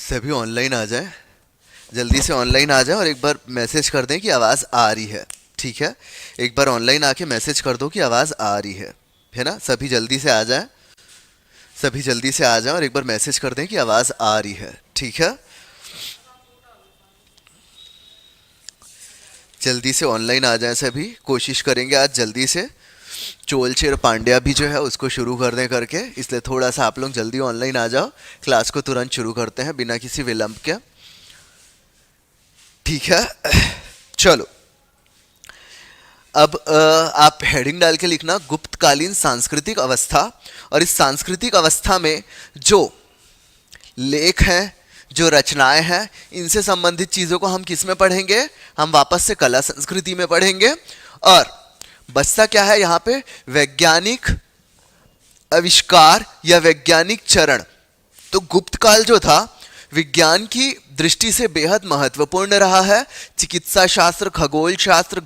सभी ऑनलाइन आ जाएं, जल्दी से ऑनलाइन आ जाएं और एक बार मैसेज कर दें कि आवाज़ आ रही है। ठीक है, एक बार ऑनलाइन आके मैसेज कर दो कि आवाज़ आ रही है ना। सभी जल्दी से आ जाएं, सभी जल्दी से आ जाएं और एक बार मैसेज कर दें कि आवाज़ आ रही है। ठीक है, जल्दी से ऑनलाइन आ जाएं सभी। कोशिश करेंगे आज जल्दी से चोलचेर पांड्या भी जो है उसको शुरू कर दें करके, इसलिए थोड़ा सा आप लोग जल्दी ऑनलाइन आ जाओ। क्लास को तुरंत शुरू करते हैं बिना किसी विलंब के। ठीक है, चलो अब आप हेडिंग डाल के लिखना गुप्तकालीन सांस्कृतिक अवस्था। और इस सांस्कृतिक अवस्था में जो लेख हैं, जो रचनाएं हैं, इनसे संबंधित चीज़ों को हम किस में पढ़ेंगे? हम वापस से कला संस्कृति में पढ़ेंगे। और बचता क्या है यहाँ पे? वैज्ञानिक आविष्कार या वैज्ञानिक चरण। तो गुप्त काल जो था विज्ञान की दृष्टि से बेहद महत्वपूर्ण रहा है। चिकित्सा शास्त्र, खगोल शास्त्र,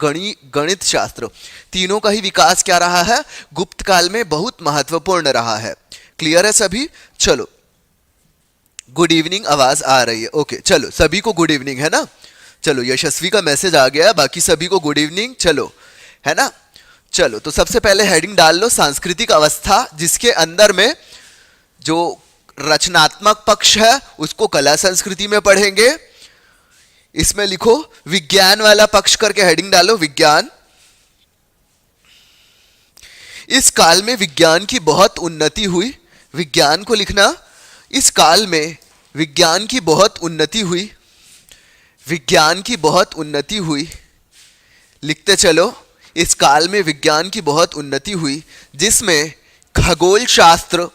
गणित शास्त्र, तीनों का ही विकास क्या रहा है? गुप्त काल में बहुत महत्वपूर्ण रहा है। क्लियर है सभी? चलो, गुड इवनिंग आवाज आ रही है? ओके, चलो सभी को गुड इवनिंग है ना। चलो, यशस्वी का मैसेज आ गया, बाकी सभी को गुड इवनिंग। चलो, है ना। चलो, तो सबसे पहले हेडिंग डाल लो सांस्कृतिक अवस्था, जिसके अंदर में जो रचनात्मक पक्ष है उसको कला संस्कृति में पढ़ेंगे। इसमें लिखो विज्ञान वाला पक्ष करके हेडिंग डालो, विज्ञान। इस काल में विज्ञान की बहुत उन्नति हुई। विज्ञान को लिखना, इस काल में विज्ञान की बहुत उन्नति हुई। विज्ञान की बहुत उन्नति हुई, लिखते चलो। इस काल में विज्ञान की बहुत उन्नति हुई, जिसमें खगोल शास्त्र,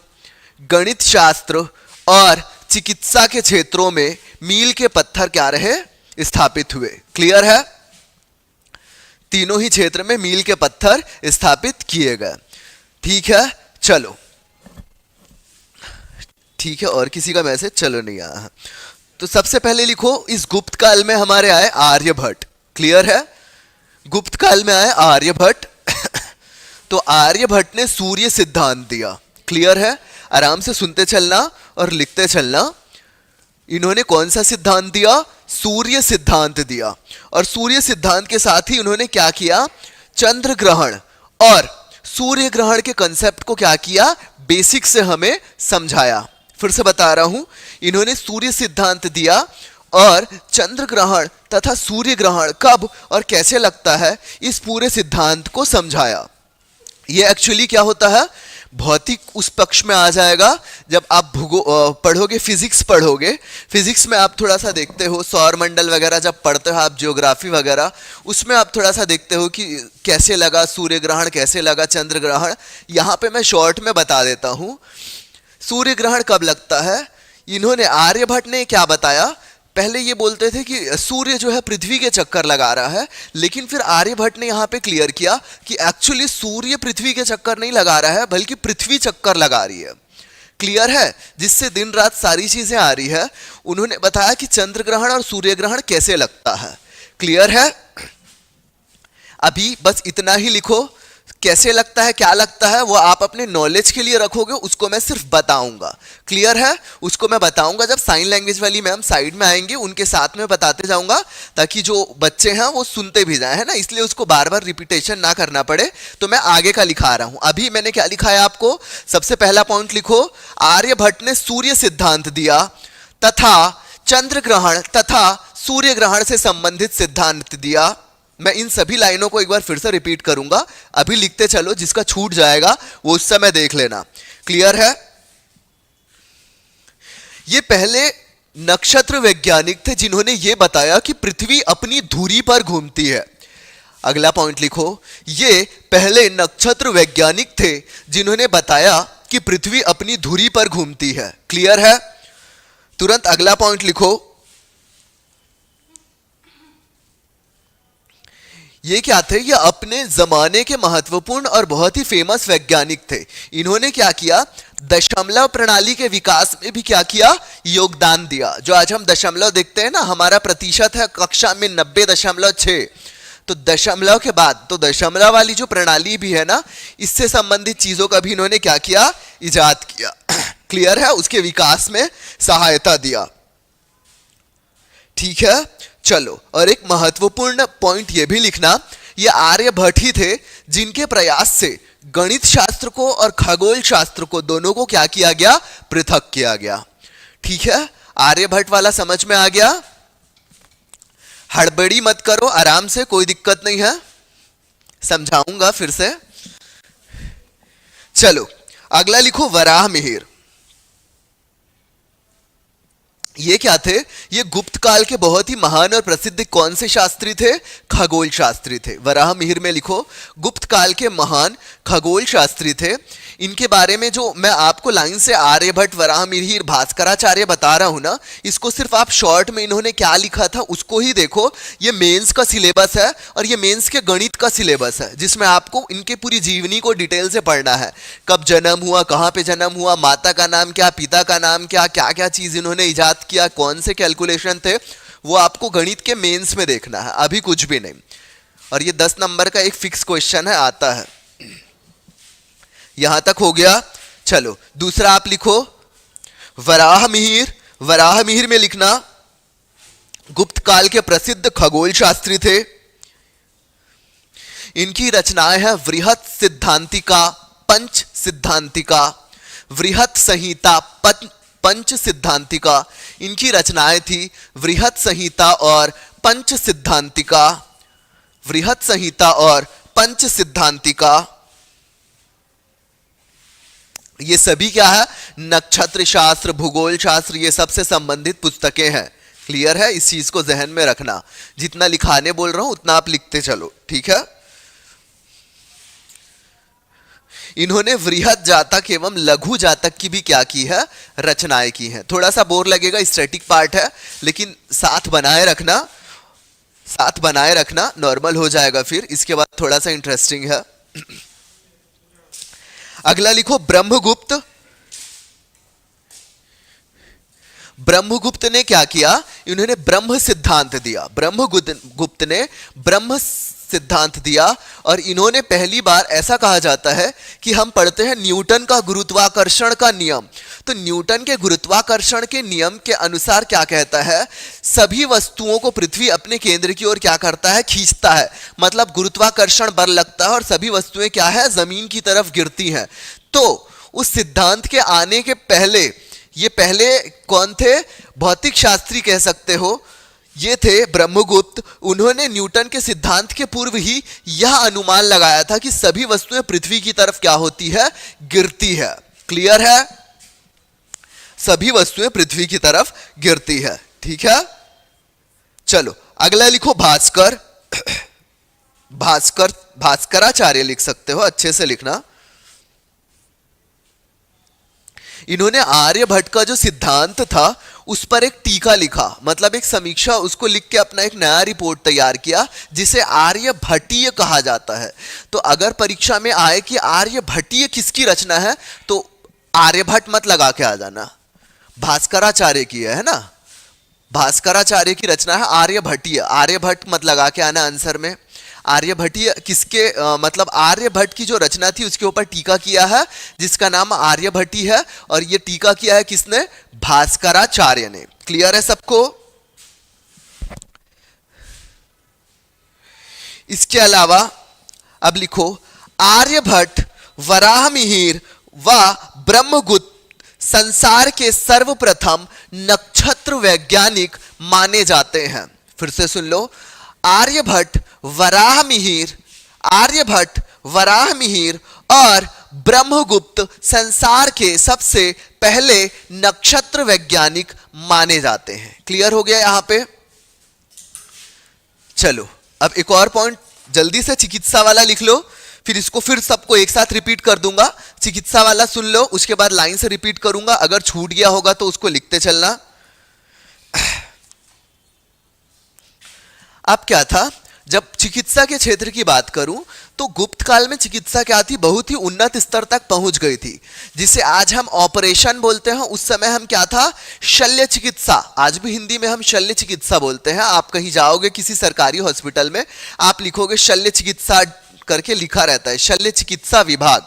गणित शास्त्र और चिकित्सा के क्षेत्रों में मील के पत्थर क्या रहे? स्थापित हुए। क्लियर है? तीनों ही क्षेत्र में मील के पत्थर स्थापित किए गए। ठीक है, चलो। ठीक है, और किसी का मैसेज चलो नहीं आया। तो सबसे पहले लिखो इस गुप्त काल में हमारे आए आर्यभट्ट। क्लियर है? गुप्त काल में आए आर्यभट्ट। तो आर्यभट्ट ने सूर्य सिद्धांत दिया। क्लियर है? आराम से सुनते चलना और लिखते चलना। इन्होंने कौन सा सिद्धांत दिया? सूर्य सिद्धांत दिया। और सूर्य सिद्धांत के साथ ही उन्होंने क्या किया? चंद्र ग्रहण और सूर्य ग्रहण के कंसेप्ट को क्या किया? बेसिक से हमें समझाया। फिर से बता रहा हूं, इन्होंने सूर्य सिद्धांत दिया और चंद्र ग्रहण तथा सूर्य ग्रहण कब और कैसे लगता है, इस पूरे सिद्धांत को समझाया। ये एक्चुअली क्या होता है? भौतिक उस पक्ष में आ जाएगा जब आप पढ़ोगे, फिजिक्स पढ़ोगे। फिजिक्स में आप थोड़ा सा देखते हो, सौर मंडल वगैरह जब पढ़ते हो आप, ज्योग्राफी वगैरह, उसमें आप थोड़ा सा देखते हो कि कैसे लगा सूर्य ग्रहण, कैसे लगा चंद्र ग्रहण। यहाँ पे मैं शॉर्ट में बता देता हूँ सूर्य ग्रहण कब लगता है। इन्होंने, आर्यभट्ट ने क्या बताया? पहले ये बोलते थे कि सूर्य जो है पृथ्वी के चक्कर लगा रहा है, लेकिन फिर आर्यभट्ट ने यहाँ पे क्लियर किया कि एक्चुअली सूर्य पृथ्वी के चक्कर नहीं लगा रहा है, बल्कि पृथ्वी चक्कर लगा रही है। क्लियर है? जिससे दिन रात सारी चीजें आ रही है। उन्होंने बताया कि चंद्र ग्रहण और सूर्य ग्रहण कैसे लगता है। क्लियर है? अभी बस इतना ही लिखो, कैसे लगता है, क्या लगता है, वो आप अपने नॉलेज के लिए रखोगे, उसको मैं सिर्फ बताऊंगा। क्लियर है? उसको मैं बताऊंगा जब साइन लैंग्वेज वाली मैम साइड में आएंगे, उनके साथ में बताते जाऊंगा, ताकि जो बच्चे हैं वो सुनते भी जाए, है ना। इसलिए उसको बार बार रिपीटेशन ना करना पड़े। तो मैं आगे का लिखा रहा हूं। अभी मैंने क्या लिखा है आपको? सबसे पहला पॉइंट लिखो, आर्यभट्ट ने सूर्य सिद्धांत दिया तथा चंद्र ग्रहण तथा सूर्य ग्रहण से संबंधित सिद्धांत दिया। मैं इन सभी लाइनों को एक बार फिर से रिपीट करूंगा, अभी लिखते चलो, जिसका छूट जाएगा वो उस समय देख लेना। क्लियर है? ये पहले नक्षत्र वैज्ञानिक थे जिन्होंने ये बताया कि पृथ्वी अपनी धुरी पर घूमती है। अगला पॉइंट लिखो, ये पहले नक्षत्र वैज्ञानिक थे जिन्होंने बताया कि पृथ्वी अपनी धुरी पर घूमती है। क्लियर है? तुरंत अगला पॉइंट लिखो, ये क्या थे? ये अपने जमाने के महत्वपूर्ण और बहुत ही फेमस वैज्ञानिक थे। इन्होंने क्या किया? दशमलव प्रणाली के विकास में भी क्या किया? योगदान दिया। जो आज हम दशमलव देखते हैं ना, हमारा प्रतिशत है कक्षा में 90.6, तो दशमलव के बाद तो दशमलव वाली जो प्रणाली भी है ना, इससे संबंधित चीजों का भी इन्होंने क्या किया? इजाद किया। क्लियर है? उसके विकास में सहायता दिया। ठीक है, चलो। और एक महत्वपूर्ण पॉइंट ये भी लिखना, ये आर्यभट्ट ही थे जिनके प्रयास से गणित शास्त्र को और खगोल शास्त्र को दोनों को क्या किया गया, पृथक किया गया। ठीक है, आर्यभट्ट वाला समझ में आ गया। हड़बड़ी मत करो, आराम से, कोई दिक्कत नहीं है, समझाऊंगा फिर से। चलो अगला लिखो, वराह मिहिर। ये क्या थे, ये गुप्त काल के बहुत ही महान और प्रसिद्ध कौन से शास्त्री थे, खगोल शास्त्री थे। वराह मिहिर में लिखो, गुप्त काल के महान खगोल शास्त्री थे। इनके बारे में जो मैं आपको लाइन से आर्यभट्ट, वराह मिहिर, भास्कराचार्य बता रहा हूं ना, इसको सिर्फ आप शॉर्ट में इन्होंने क्या लिखा था उसको ही देखो। ये मेंस का सिलेबस है और ये मेंस के गणित का सिलेबस है, जिसमें आपको इनके पूरी जीवनी को डिटेल से पढ़ना है। कब जन्म हुआ, कहां पे जन्म हुआ, माता का नाम क्या, पिता का नाम क्या, क्या क्या चीज इन्होंने इजाद किया, कौन से कैलकुलेशन थे, वो आपको गणित के मेंस में देखना है, अभी कुछ भी नहीं। और ये 10 नंबर का एक फिक्स क्वेश्चन है, आता है। यहां तक हो गया। चलो दूसरा आप लिखो, वराह मिहिर। वराह मिहिर में लिखना, गुप्त काल के प्रसिद्ध खगोल शास्त्री थे। इनकी रचनाएं हैं वृहत सिद्धांतिका, पंच सिद्धांतिका, वृहत संहिता, पंच सिद्धांतिका। इनकी रचनाएं थी वृहत संहिता और पंच सिद्धांतिका, वृहत संहिता और पंच सिद्धांतिका। ये सभी क्या है, नक्षत्र शास्त्र, भूगोल शास्त्र, ये सबसे संबंधित पुस्तकें हैं। क्लियर है, इस चीज को जहन में रखना। जितना लिखाने बोल रहा हूं उतना आप लिखते चलो, ठीक है। इन्होंने वृहत जातक एवं लघु जातक की भी क्या की है, रचनाएं की हैं। थोड़ा सा बोर लगेगा, स्टैटिक पार्ट है, लेकिन साथ बनाए रखना, साथ बनाए रखना, नॉर्मल हो जाएगा फिर। इसके बाद थोड़ा सा इंटरेस्टिंग है। अगला लिखो, ब्रह्मगुप्त। ब्रह्मगुप्त ने क्या किया, इन्होंने ब्रह्म सिद्धांत दिया। ब्रह्मगुप्त ने ब्रह्म सिद्धांत दिया और इन्होंने पहली बार, ऐसा कहा जाता है कि हम पढ़ते हैं न्यूटन का गुरुत्वाकर्षण का नियम, तो न्यूटन के गुरुत्वाकर्षण के नियम के अनुसार क्या कहता है, सभी वस्तुओं को पृथ्वी अपने केंद्र की ओर क्या करता है, खींचता है। मतलब गुरुत्वाकर्षण बल लगता है और सभी वस्तुएं क्या है, जमीन की तरफ गिरती हैं। तो उस सिद्धांत के आने के पहले, ये पहले कौन थे, भौतिक शास्त्री कह सकते हो, ये थे ब्रह्मगुप्त। उन्होंने न्यूटन के सिद्धांत के पूर्व ही यह अनुमान लगाया था कि सभी वस्तुएं पृथ्वी की तरफ क्या होती है, गिरती है। क्लियर है, सभी वस्तुएं पृथ्वी की तरफ गिरती है। ठीक है, चलो अगला लिखो, भास्कर। भास्कर, भास्कराचार्य लिख सकते हो, अच्छे से लिखना। इन्होंने आर्यभट्ट का जो सिद्धांत था उस पर एक टीका लिखा, मतलब एक समीक्षा, उसको लिख के अपना एक नया रिपोर्ट तैयार किया, जिसे आर्यभट्टीय कहा जाता है। तो अगर परीक्षा में आए कि आर्यभट्टीय किसकी रचना है, तो आर्यभट्ट मत लगा के आ जाना, भास्कराचार्य की है ना, भास्कराचार्य की रचना है आर्यभट्टीय। आर्यभट्ट मत लगा के आना आंसर में। आर्यभट्टीय किसके मतलब आर्यभट्ट की जो रचना थी उसके ऊपर टीका किया है, जिसका नाम आर्यभट्टी है, और ये टीका किया है किसने, भास्कराचार्य ने। क्लियर है सबको। इसके अलावा अब लिखो, आर्यभट्ट, वराहमिहिर व ब्रह्मगुप्त संसार के सर्वप्रथम नक्षत्र वैज्ञानिक माने जाते हैं। फिर से सुन लो, आर्यभट्ट, वराहमिहिर, आर्यभट्ट, वराहमिहिर और ब्रह्मगुप्त संसार के सबसे पहले नक्षत्र वैज्ञानिक माने जाते हैं। क्लियर हो गया यहां पे। चलो अब एक और पॉइंट जल्दी से चिकित्सा वाला लिख लो, फिर इसको फिर सबको एक साथ रिपीट कर दूंगा। चिकित्सा वाला सुन लो, उसके बाद लाइन से रिपीट करूंगा, अगर छूट गया होगा तो उसको लिखते चलना। अब क्या था, जब चिकित्सा के क्षेत्र की बात करूं तो गुप्त काल में चिकित्सा क्या थी, बहुत ही उन्नत स्तर तक पहुंच गई थी, जिसे आज हम ऑपरेशन बोलते हैं। उस समय हम क्या था, शल्य चिकित्सा, आज भी हिंदी में हम शल्य चिकित्सा बोलते हैं। आप कहीं जाओगे किसी सरकारी हॉस्पिटल में, आप लिखोगे शल्य चिकित्सा करके लिखा रहता है, शल्य चिकित्सा विभाग।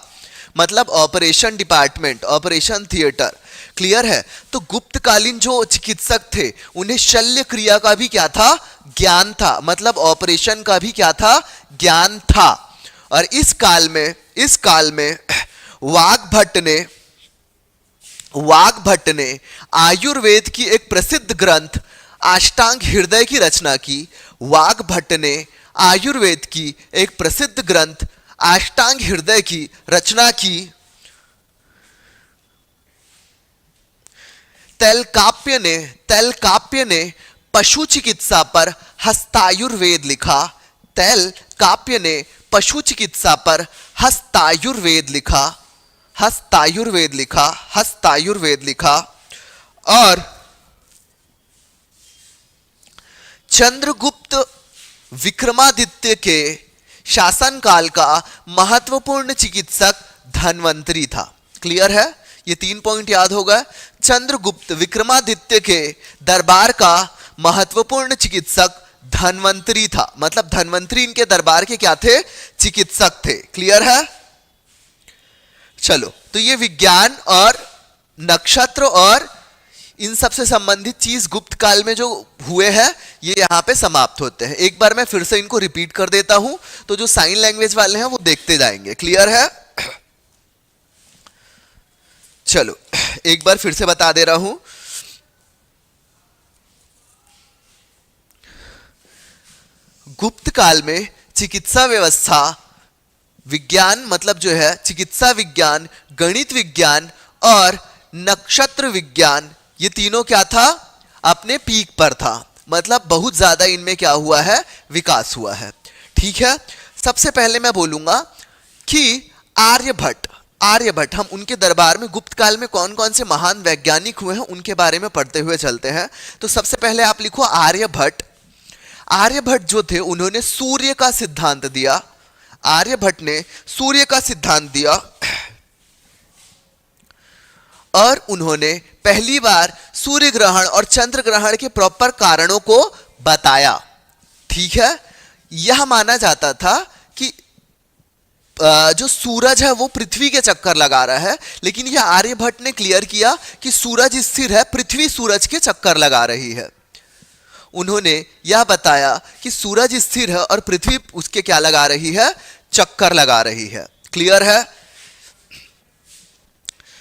मतलब operation department, operation theatre. Clear है? तो गुप्तकालीन जो चिकित्सक थे उन्हें शल्य क्रिया का भी क्या था? ज्ञान था, मतलब ऑपरेशन का भी क्या था? ज्ञान था। और इस काल में वाग्भट्ट ने आयुर्वेद की एक प्रसिद्ध ग्रंथ अष्टांग हृदय की रचना की। वाग्भट्ट ने आयुर्वेद की एक प्रसिद्ध ग्रंथ अष्टांग हृदय की रचना की। तैलकाप्य ने पशु चिकित्सा पर हस्तायुर्वेद लिखा। तैलकाप्य ने पशु चिकित्सा पर हस्तायुर्वेद लिखा। और चंद्रगुप्त विक्रमादित्य के शासनकाल का महत्वपूर्ण चिकित्सक धन्वंतरी था। क्लियर है? ये 3 पॉइंट याद होगा। चंद्रगुप्त विक्रमादित्य के दरबार का महत्वपूर्ण चिकित्सक धन्वंतरी था, मतलब धन्वंतरी इनके दरबार के क्या थे? चिकित्सक थे। क्लियर है? चलो, तो ये विज्ञान और नक्षत्र और इन सब से संबंधित चीज गुप्त काल में जो हुए हैं ये यहां पे समाप्त होते हैं। एक बार मैं फिर से इनको रिपीट कर देता हूं, तो जो साइन लैंग्वेज वाले हैं वो देखते जाएंगे। क्लियर है? चलो, एक बार फिर से बता दे रहा हूं। गुप्त काल में चिकित्सा व्यवस्था, विज्ञान मतलब जो है चिकित्सा विज्ञान, गणित विज्ञान और नक्षत्र विज्ञान, ये तीनों क्या था? अपने पीक पर था, मतलब बहुत ज्यादा इनमें क्या हुआ है? विकास हुआ है। ठीक है? सबसे पहले मैं बोलूंगा कि आर्यभट्ट, हम उनके दरबार में गुप्त काल में कौन कौन से महान वैज्ञानिक हुए हैं उनके बारे में पढ़ते हुए चलते हैं। तो सबसे पहले आप लिखो आर्यभट्ट। आर्यभट्ट जो थे उन्होंने सूर्य का सिद्धांत दिया। आर्यभट्ट ने सूर्य का सिद्धांत दिया और उन्होंने पहली बार सूर्य ग्रहण और चंद्र ग्रहण के प्रॉपर कारणों को बताया। ठीक है? यह माना जाता था कि जो सूरज है वो पृथ्वी के चक्कर लगा रहा है, लेकिन यह आर्यभट्ट ने क्लियर किया कि सूरज स्थिर है, पृथ्वी सूरज के चक्कर लगा रही है। उन्होंने यह बताया कि सूरज स्थिर है और पृथ्वी उसके क्या लगा रही है? चक्कर लगा रही है। क्लियर है?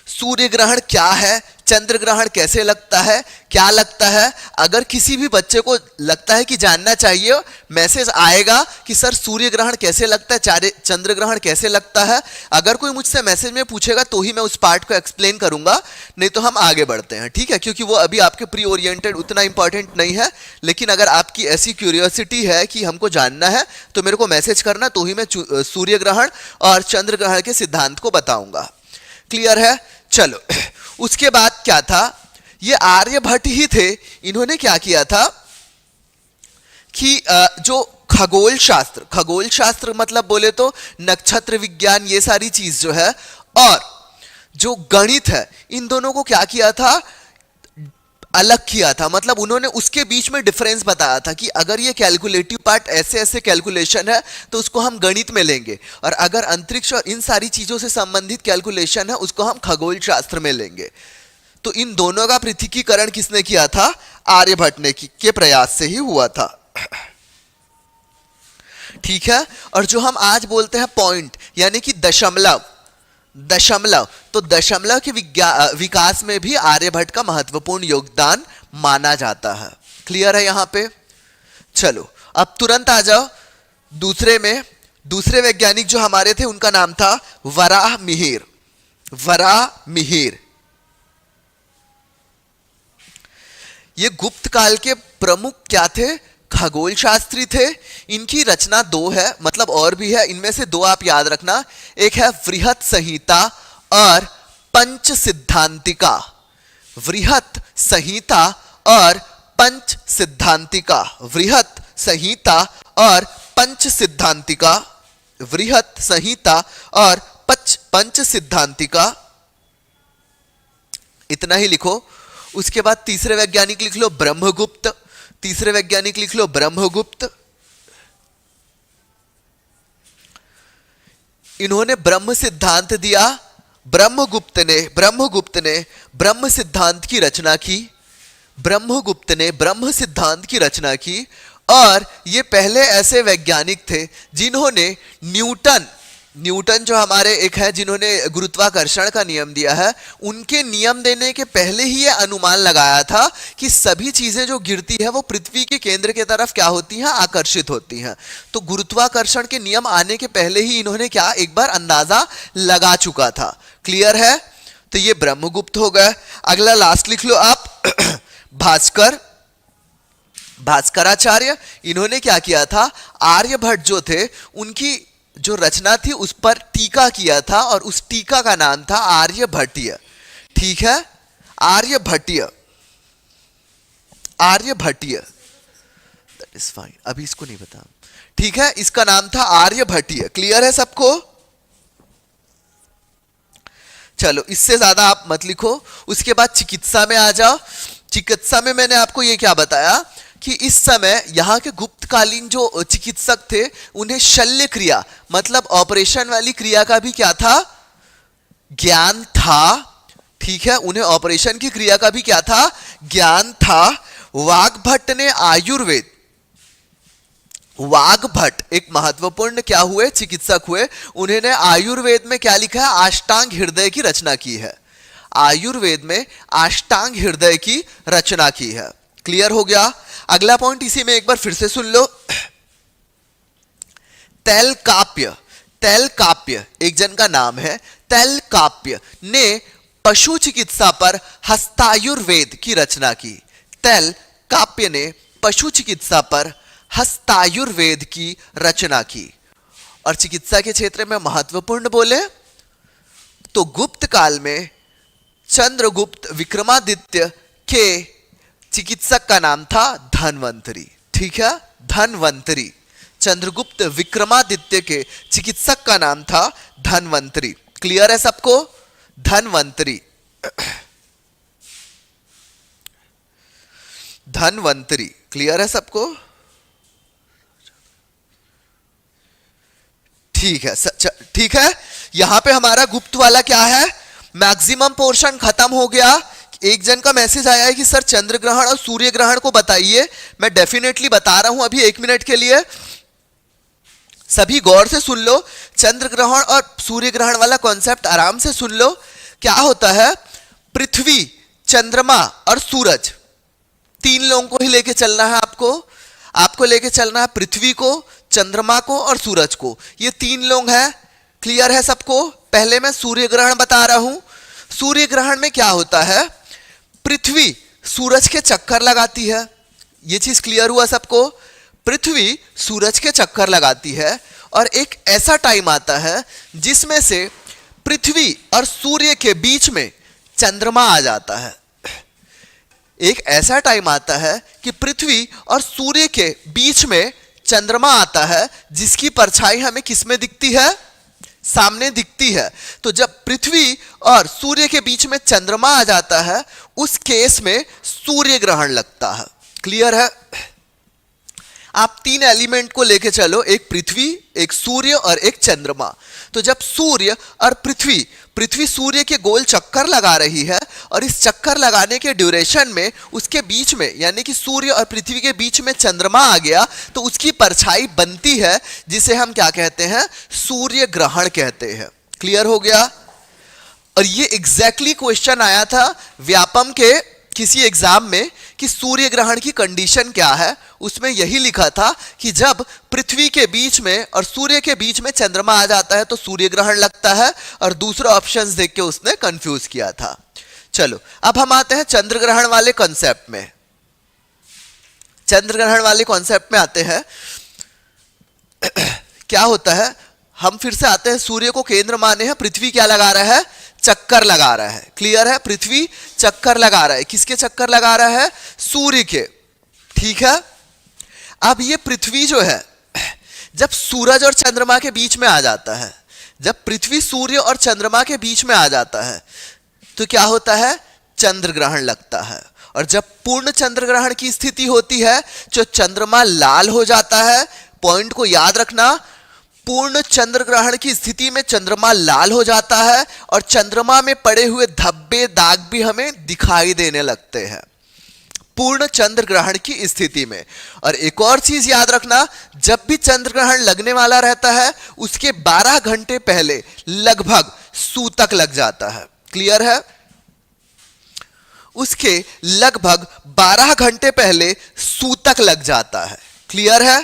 सूर्य ग्रहण क्या है, चंद्र ग्रहण कैसे लगता है, क्या लगता है? अगर किसी भी बच्चे को लगता है कि जानना चाहिए, मैसेज आएगा कि सर सूर्य ग्रहण कैसे लगता है, चंद्र ग्रहण कैसे लगता है। अगर कोई मुझसे मैसेज में पूछेगा तो ही मैं उस पार्ट को एक्सप्लेन करूंगा, नहीं तो हम आगे बढ़ते हैं। ठीक है? क्योंकि वो अभी आपके प्री ओरिएंटेड उतना इंपॉर्टेंट नहीं है, लेकिन अगर आपकी ऐसी क्यूरियोसिटी है कि हमको जानना है तो मेरे को मैसेज करना, तो ही मैं सूर्य ग्रहण और चंद्र ग्रहण के सिद्धांत को बताऊंगा। क्लियर है? चलो, उसके बाद क्या था? ये आर्यभट्ट ही थे, इन्होंने क्या किया था कि जो खगोल शास्त्र मतलब बोले तो नक्षत्र विज्ञान, ये सारी चीज जो है, और जो गणित है, इन दोनों को क्या किया था? अलग किया था। मतलब उन्होंने उसके बीच में डिफरेंस बताया था कि अगर ये कैलकुलेटिव पार्ट ऐसे ऐसे कैलकुलेशन है तो उसको हम गणित में लेंगे, और अगर अंतरिक्ष और इन सारी चीजों से संबंधित कैलकुलेशन है उसको हम खगोल शास्त्र में लेंगे। तो इन दोनों का पृथकीकरण किसने किया था? आर्यभट्ट ने के प्रयास से ही हुआ था। ठीक है? और जो हम आज बोलते हैं पॉइंट, यानी कि दशमलव, तो दशमलव के विकास में भी आर्यभट्ट का महत्वपूर्ण योगदान माना जाता है। क्लियर है यहां पे? चलो, अब तुरंत आ जाओ दूसरे वैज्ञानिक जो हमारे थे उनका नाम था वराहमिहिर। ये गुप्त काल के प्रमुख क्या थे? खगोल शास्त्री थे। इनकी रचना 2 है, मतलब और भी है, इनमें से 2 आप याद रखना। एक है वृहत संहिता और पंच सिद्धांतिका। वृहत संहिता और पंच सिद्धांतिका। वृहत संहिता और पंच सिद्धांतिका। वृहत संहिता और पंच सिद्धांतिका, इतना ही लिखो। उसके बाद तीसरे वैज्ञानिक लिख लो ब्रह्मगुप्त। इन्होंने ब्रह्म सिद्धांत दिया ब्रह्मगुप्त ने ब्रह्म सिद्धांत की रचना की। ब्रह्मगुप्त ने ब्रह्म सिद्धांत की रचना की और ये पहले ऐसे वैज्ञानिक थे जिन्होंने न्यूटन जो हमारे एक है जिन्होंने गुरुत्वाकर्षण का नियम दिया है, उनके नियम देने के पहले ही ये अनुमान लगाया था कि सभी चीजें जो गिरती है वो पृथ्वी के केंद्र की तरफ क्या होती हैं, आकर्षित होती हैं। तो गुरुत्वाकर्षण के नियम आने के पहले ही इन्होंने क्या एक बार अंदाजा लगा चुका था। क्लियर है? तो ये ब्रह्मगुप्त हो गया। अगला लास्ट लिख लो आप भास्कराचार्य। इन्होंने क्या किया था, आर्यभट्ट जो थे उनकी जो रचना थी उस पर टीका किया था और उस टीका का नाम था आर्यभट्टीय। ठीक है, आर्यभट्टीय दैट इज फाइन, अभी इसको नहीं बता। ठीक है, इसका नाम था आर्यभट्टीय। क्लियर है सबको? चलो इससे ज्यादा आप मत लिखो। उसके बाद चिकित्सा में आ जाओ। चिकित्सा में मैंने आपको ये क्या बताया कि इस समय यहाँ के गुप्तकालीन जो चिकित्सक थे उन्हें शल्य क्रिया मतलब ऑपरेशन वाली क्रिया का भी क्या था, ज्ञान था। ठीक है, उन्हें ऑपरेशन की क्रिया का भी क्या था, ज्ञान था। वाग्भट ने वाग्भट एक महत्वपूर्ण क्या हुए, चिकित्सक हुए। उन्होंने आयुर्वेद में क्या लिखा है, अष्टांग हृदय की रचना की है। आयुर्वेद में अष्टांग हृदय की रचना की है। क्लियर हो गया? अगला पॉइंट इसी में एक बार फिर से सुन लो। तैलकाप्य एक जन का नाम है। तैलकाप्य ने पशु चिकित्सा पर हस्तायुर्वेद की रचना की। तैलकाप्य ने पशु चिकित्सा पर हस्तायुर्वेद की रचना की। और चिकित्सा के क्षेत्र में महत्वपूर्ण बोले तो गुप्त काल में चंद्रगुप्त विक्रमादित्य के चिकित्सक का नाम था धन्वंतरी। ठीक है, धन्वंतरी। चंद्रगुप्त विक्रमादित्य के चिकित्सक का नाम था धन्वंतरी। क्लियर है सबको? धन्वंतरी, धन्वंतरी। क्लियर है सबको? ठीक है, ठीक है। यहां पे हमारा गुप्त वाला क्या है, मैक्सिमम पोर्शन खत्म हो गया। एक जन का मैसेज आया है कि सर चंद्र ग्रहण और सूर्य ग्रहण को बताइए। मैं डेफिनेटली बता रहा हूं अभी 1 मिनट के लिए। सभी गौर से सुन लो। चंद्र ग्रहण और सूर्य ग्रहण वाला कॉन्सेप्ट आराम से सुन लो। क्या होता है, पृथ्वी, चंद्रमा और सूरज, 3 लोगों को ही लेके चलना है आपको लेके चलना है पृथ्वी को, चंद्रमा को और सूरज को। ये 3 लोग हैं। क्लियर है सबको? पहले मैं सूर्य ग्रहण बता रहा हूं। सूर्य ग्रहण में क्या होता है, पृथ्वी सूरज के चक्कर लगाती है। यह चीज क्लियर हुआ सबको? पृथ्वी सूरज के चक्कर लगाती है और एक ऐसा टाइम आता है जिसमें से पृथ्वी और सूर्य के बीच में चंद्रमा आ जाता है। एक ऐसा टाइम आता है कि पृथ्वी और सूर्य के बीच में चंद्रमा आता है जिसकी परछाई हमें किसमें दिखती है, सामने दिखती है। तो जब पृथ्वी और सूर्य के बीच में चंद्रमा आ जाता है उस केस में सूर्य ग्रहण लगता है। क्लियर है? आप 3 एलिमेंट को लेके चलो, एक पृथ्वी, एक सूर्य और एक चंद्रमा। तो जब सूर्य और पृथ्वी सूर्य के गोल चक्कर लगा रही है और इस चक्कर लगाने के ड्यूरेशन में उसके बीच में यानी कि सूर्य और पृथ्वी के बीच में चंद्रमा आ गया तो उसकी परछाई बनती है जिसे हम क्या कहते हैं, सूर्य ग्रहण कहते हैं। क्लियर हो गया? और ये एग्जैक्टली क्वेश्चन आया था व्यापम के किसी एग्जाम में कि सूर्य ग्रहण की कंडीशन क्या है। उसमें यही लिखा था कि जब पृथ्वी के बीच में और सूर्य के बीच में चंद्रमा आ जाता है तो सूर्य ग्रहण लगता है, और दूसरा ऑप्शंस देख के उसने कंफ्यूज किया था। चलो अब हम आते हैं चंद्र ग्रहण वाले कॉन्सेप्ट में। चंद्र ग्रहण वाले कॉन्सेप्ट में आते हैं। क्या होता है, हम फिर से आते हैं, सूर्य को केंद्र माने हैं, पृथ्वी क्या लगा रहा है, चक्कर लगा रहा है। क्लियर है? पृथ्वी चक्कर लगा रहा है। किसके चक्कर लगा रहा है, सूर्य के। ठीक है, अब ये पृथ्वी जो है जब सूरज और चंद्रमा के बीच में आ जाता है, जब पृथ्वी सूर्य और चंद्रमा के बीच में आ जाता है तो क्या होता है, चंद्र ग्रहण लगता है। और जब पूर्ण चंद्र ग्रहण की स्थिति होती है जो चंद्रमा लाल हो जाता है, पॉइंट को याद रखना, पूर्ण चंद्र ग्रहण की स्थिति में चंद्रमा लाल हो जाता है और चंद्रमा में पड़े हुए धब्बे दाग भी हमें दिखाई देने लगते हैं पूर्ण चंद्र ग्रहण की स्थिति में। और एक और चीज याद रखना, जब भी चंद्र ग्रहण लगने वाला रहता है उसके 12 घंटे पहले लगभग सूतक लग जाता है। क्लियर है? उसके लगभग 12 घंटे पहले सूतक लग जाता है। क्लियर है?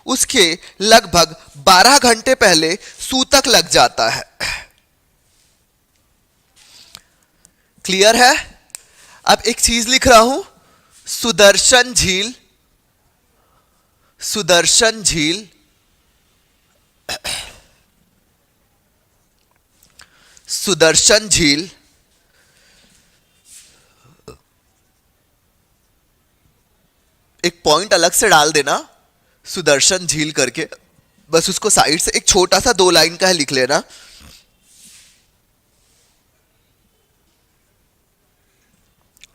उसके लगभग 12 घंटे पहले सूतक लग जाता है। क्लियर है? अब एक चीज लिख रहा हूं, सुदर्शन झील, सुदर्शन झील सुदर्शन झील एक पॉइंट अलग से डाल देना, सुदर्शन झील करके, बस उसको साइड से एक छोटा सा 2 लाइन का है लिख लेना।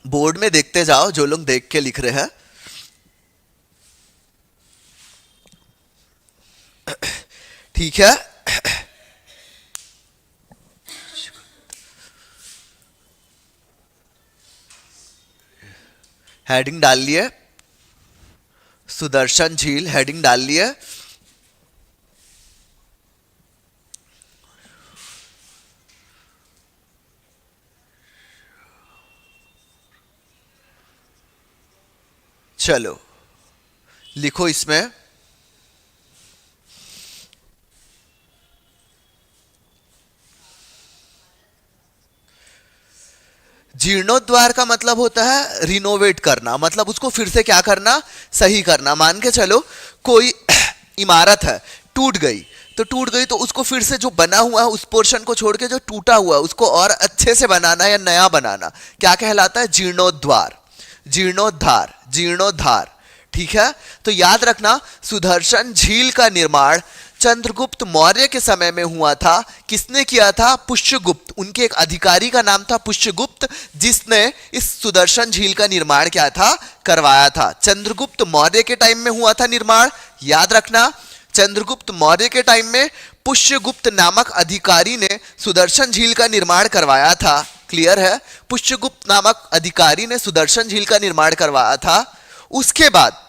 बोर्ड में देखते जाओ जो लोग देख के लिख रहे हैं। ठीक है? हेडिंग डाल लिए, सुदर्शन झील हेडिंग डाल लिए। चलो लिखो इसमें, जीर्णोद्वार का मतलब होता है रिनोवेट करना, मतलब उसको फिर से क्या करना, सही करना। मान के चलो कोई इमारत है, टूट गई, तो उसको फिर से जो बना हुआ है उस पोर्शन को छोड़ के जो टूटा हुआ है उसको और अच्छे से बनाना या नया बनाना क्या कहलाता है? जीर्णोद्वार, जीर्णोद्धार, जीर्णोद्धार। ठीक है? तो याद रखना, सुदर्शन झील का निर्माण चंद्रगुप्त मौर्य के समय में हुआ था। किसने किया था? पुष्यगुप्त। उनके एक अधिकारी का नाम था पुष्यगुप्त, जिसने इस सुदर्शन झील का निर्माण क्या था? करवाया था। चंद्रगुप्त मौर्य के टाइम में हुआ था निर्माण। याद रखना, चंद्रगुप्त मौर्य के टाइम में पुष्यगुप्त नामक अधिकारी ने सुदर्शन झील का निर्माण करवाया था। क्लियर है? पुष्यगुप्त नामक अधिकारी ने सुदर्शन झील का निर्माण करवाया था। उसके बाद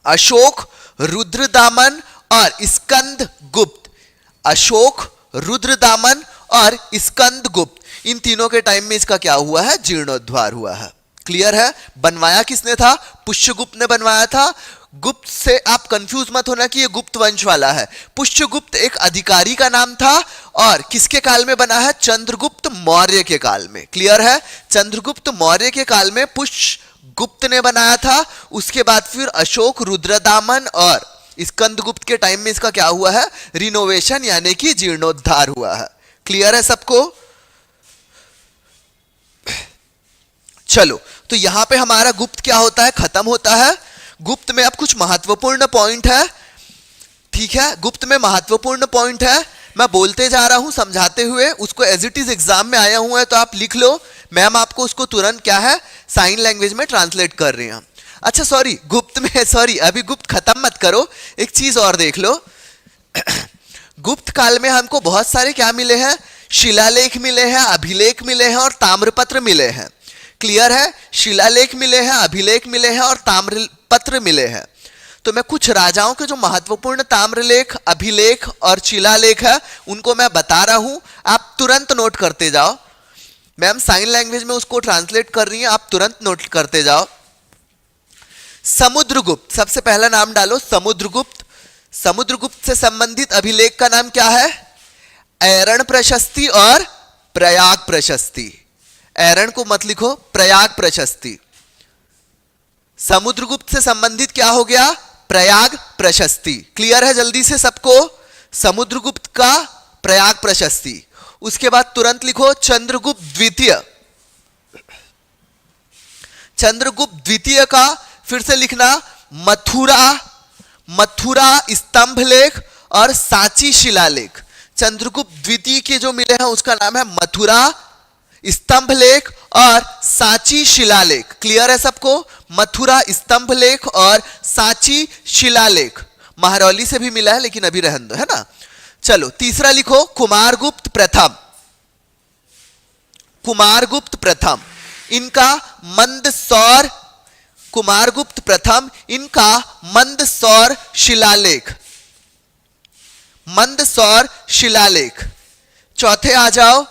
अशोक, रुद्रदामन और स्कंदगुप्त, अशोक, रुद्रदामन और स्कंदगुप्त, इन तीनों के टाइम में इसका क्या हुआ है? जीर्णोद्धार हुआ है। क्लियर है? बनवाया किसने था? पुष्यगुप्त ने बनवाया था। गुप्त से आप कंफ्यूज मत होना कि ये गुप्त वंश वाला है। पुष्यगुप्त एक अधिकारी का नाम था और किसके काल में बना है? चंद्रगुप्त मौर्य के काल में। क्लियर है? चंद्रगुप्त मौर्य के काल में पुष्यगुप्त ने बनाया था। उसके बाद फिर अशोक, रुद्रदामन और स्कंदगुप्त के टाइम में इसका क्या हुआ है? रिनोवेशन यानी कि जीर्णोद्धार हुआ है। क्लियर है सबको? चलो, तो यहां पे हमारा गुप्त क्या होता है? खत्म होता है। गुप्त में अब कुछ महत्वपूर्ण पॉइंट है। ठीक है? गुप्त में महत्वपूर्ण पॉइंट है, मैं बोलते जा रहा हूं समझाते हुए, उसको एज इट इज एग्जाम में आया हुआ है तो आप लिख लो। मैम आपको उसको तुरंत क्या है? साइन लैंग्वेज में ट्रांसलेट कर रही हैं। अच्छा सॉरी, गुप्त में, सॉरी अभी गुप्त खत्म मत करो, एक चीज और देख लो। गुप्त काल में हमको बहुत सारे क्या मिले हैं? शिलालेख मिले हैं, अभिलेख मिले हैं और ताम्रपत्र मिले हैं। क्लियर है? शिलालेख मिले हैं, अभिलेख मिले हैं और ताम्रपत्र मिले हैं। तो मैं कुछ राजाओं के जो महत्वपूर्ण ताम्रलेख, अभिलेख और शिलालेख है उनको मैं बता रहा हूं, आप तुरंत नोट करते जाओ। मैम साइन लैंग्वेज में उसको ट्रांसलेट कर रही हैं, आप तुरंत नोट करते जाओ। समुद्रगुप्त, सबसे पहला नाम डालो समुद्रगुप्त। समुद्रगुप्त से संबंधित अभिलेख का नाम क्या है? ऐरण प्रशस्ति और प्रयाग प्रशस्ति। ऐरण को मत लिखो, प्रयाग प्रशस्ति। समुद्रगुप्त से संबंधित क्या हो गया? प्रयाग प्रशस्ति। क्लियर है जल्दी से सबको? समुद्रगुप्त का प्रयाग प्रशस्ति। उसके बाद तुरंत लिखो चंद्रगुप्त द्वितीय। चंद्रगुप्त द्वितीय का फिर से लिखना मथुरा, मथुरा स्तंभ लेख और सांची शिलालेख। चंद्रगुप्त द्वितीय के जो मिले हैं उसका नाम है मथुरा स्तंभ लेख और सांची शिलालेख। क्लियर है सबको? मथुरा स्तंभ लेख और सांची शिलालेख। महरौली से भी मिला है, लेकिन अभी रहने दो, है ना। चलो तीसरा लिखो, कुमारगुप्त प्रथम। कुमारगुप्त प्रथम, इनका मंदसौर, कुमारगुप्त प्रथम इनका मंदसौर शिलालेख, मंदसौर शिलालेख। चौथे आ जाओ,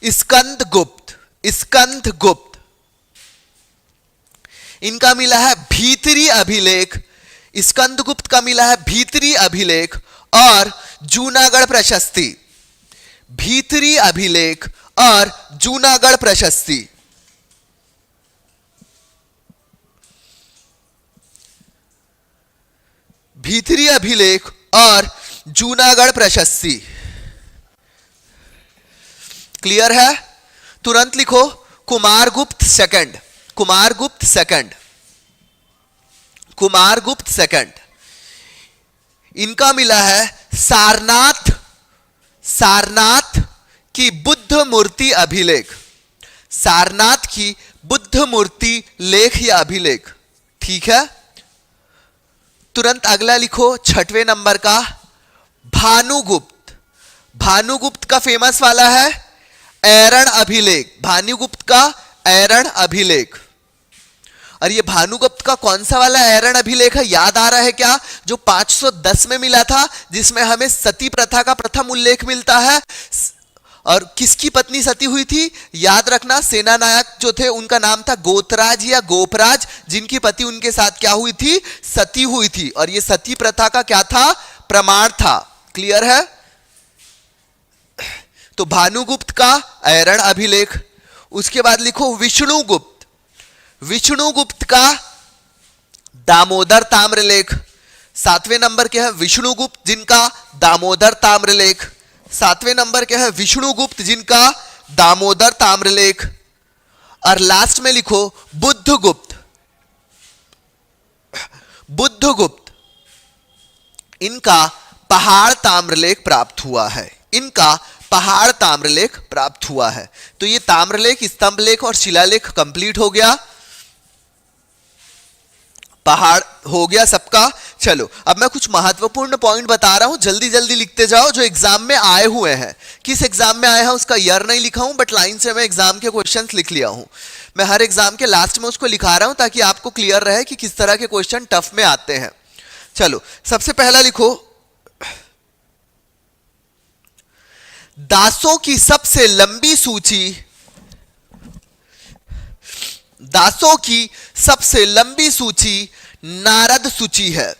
स्कंदगुप्त, स्कंदगुप्त, इनका मिला है भीतरी अभिलेख, स्कंदगुप्त का मिला है भीतरी अभिलेख और जूनागढ़ प्रशस्ति, भीतरी अभिलेख और जूनागढ़ प्रशस्ति। भीतरी अभिलेख और जूनागढ़ प्रशस्ति। क्लियर है? तुरंत लिखो, Kumaragupta second, Kumaragupta second, Kumaragupta second, इनका मिला है सारनाथ, सारनाथ की बुद्ध मूर्ति अभिलेख, सारनाथ की बुद्ध मूर्ति लेख या अभिलेख। ठीक है, तुरंत अगला लिखो, छठवें नंबर का भानुगुप्त, भानुगुप्त का फेमस वाला है ऐरण अभिलेख, भानुगुप्त का ऐरण अभिलेख। और ये भानुगुप्त का कौन सा वाला ऐरण अभिलेख है, याद आ रहा है क्या? जो 510 में मिला था, जिसमें हमें सती प्रथा का प्रथम उल्लेख मिलता है। और किसकी पत्नी सती हुई थी? याद रखना, सेना नायक जो थे उनका नाम था गोतराज या गोपराज, जिनकी पति उनके साथ क्या हुई थी? सती हुई थी। और ये सती प्रथा का क्या था? प्रमाण था। क्लियर है? तो भानुगुप्त का ऐरण अभिलेख। उसके बाद लिखो विष्णुगुप्त, विष्णुगुप्त का दामोदर ताम्रलेख। सातवें नंबर के है विष्णुगुप्त, जिनका दामोदर ताम्रलेख। सातवें नंबर के है विष्णुगुप्त, जिनका दामोदर ताम्रलेख। और लास्ट में लिखो बुद्धगुप्त, बुद्धगुप्त, इनका पहाड़ ताम्रलेख प्राप्त हुआ है, इनका पहाड़ ताम्रलेख प्राप्त हुआ है। तो ये ताम्रलेख, स्तंभलेख और शिलालेख कंप्लीट हो गया, पहाड़ हो गया सबका। चलो अब मैं कुछ महत्वपूर्ण पॉइंट बता रहा हूं, जल्दी जल्दी लिखते जाओ, जो एग्जाम में आए हुए हैं। किस एग्जाम में आए हैं उसका ईयर नहीं लिखा हूं, बट लाइन से मैं एग्जाम के क्वेश्चंस लिख लिया हूं। मैं हर एग्जाम के लास्ट में उसको लिखा रहा हूं ताकि आपको क्लियर रहे कि किस तरह के क्वेश्चन टफ में आते हैं। चलो सबसे पहला लिखो, दासों की सबसे लंबी सूची, दासों की सबसे लंबी सूची नारद सूची है।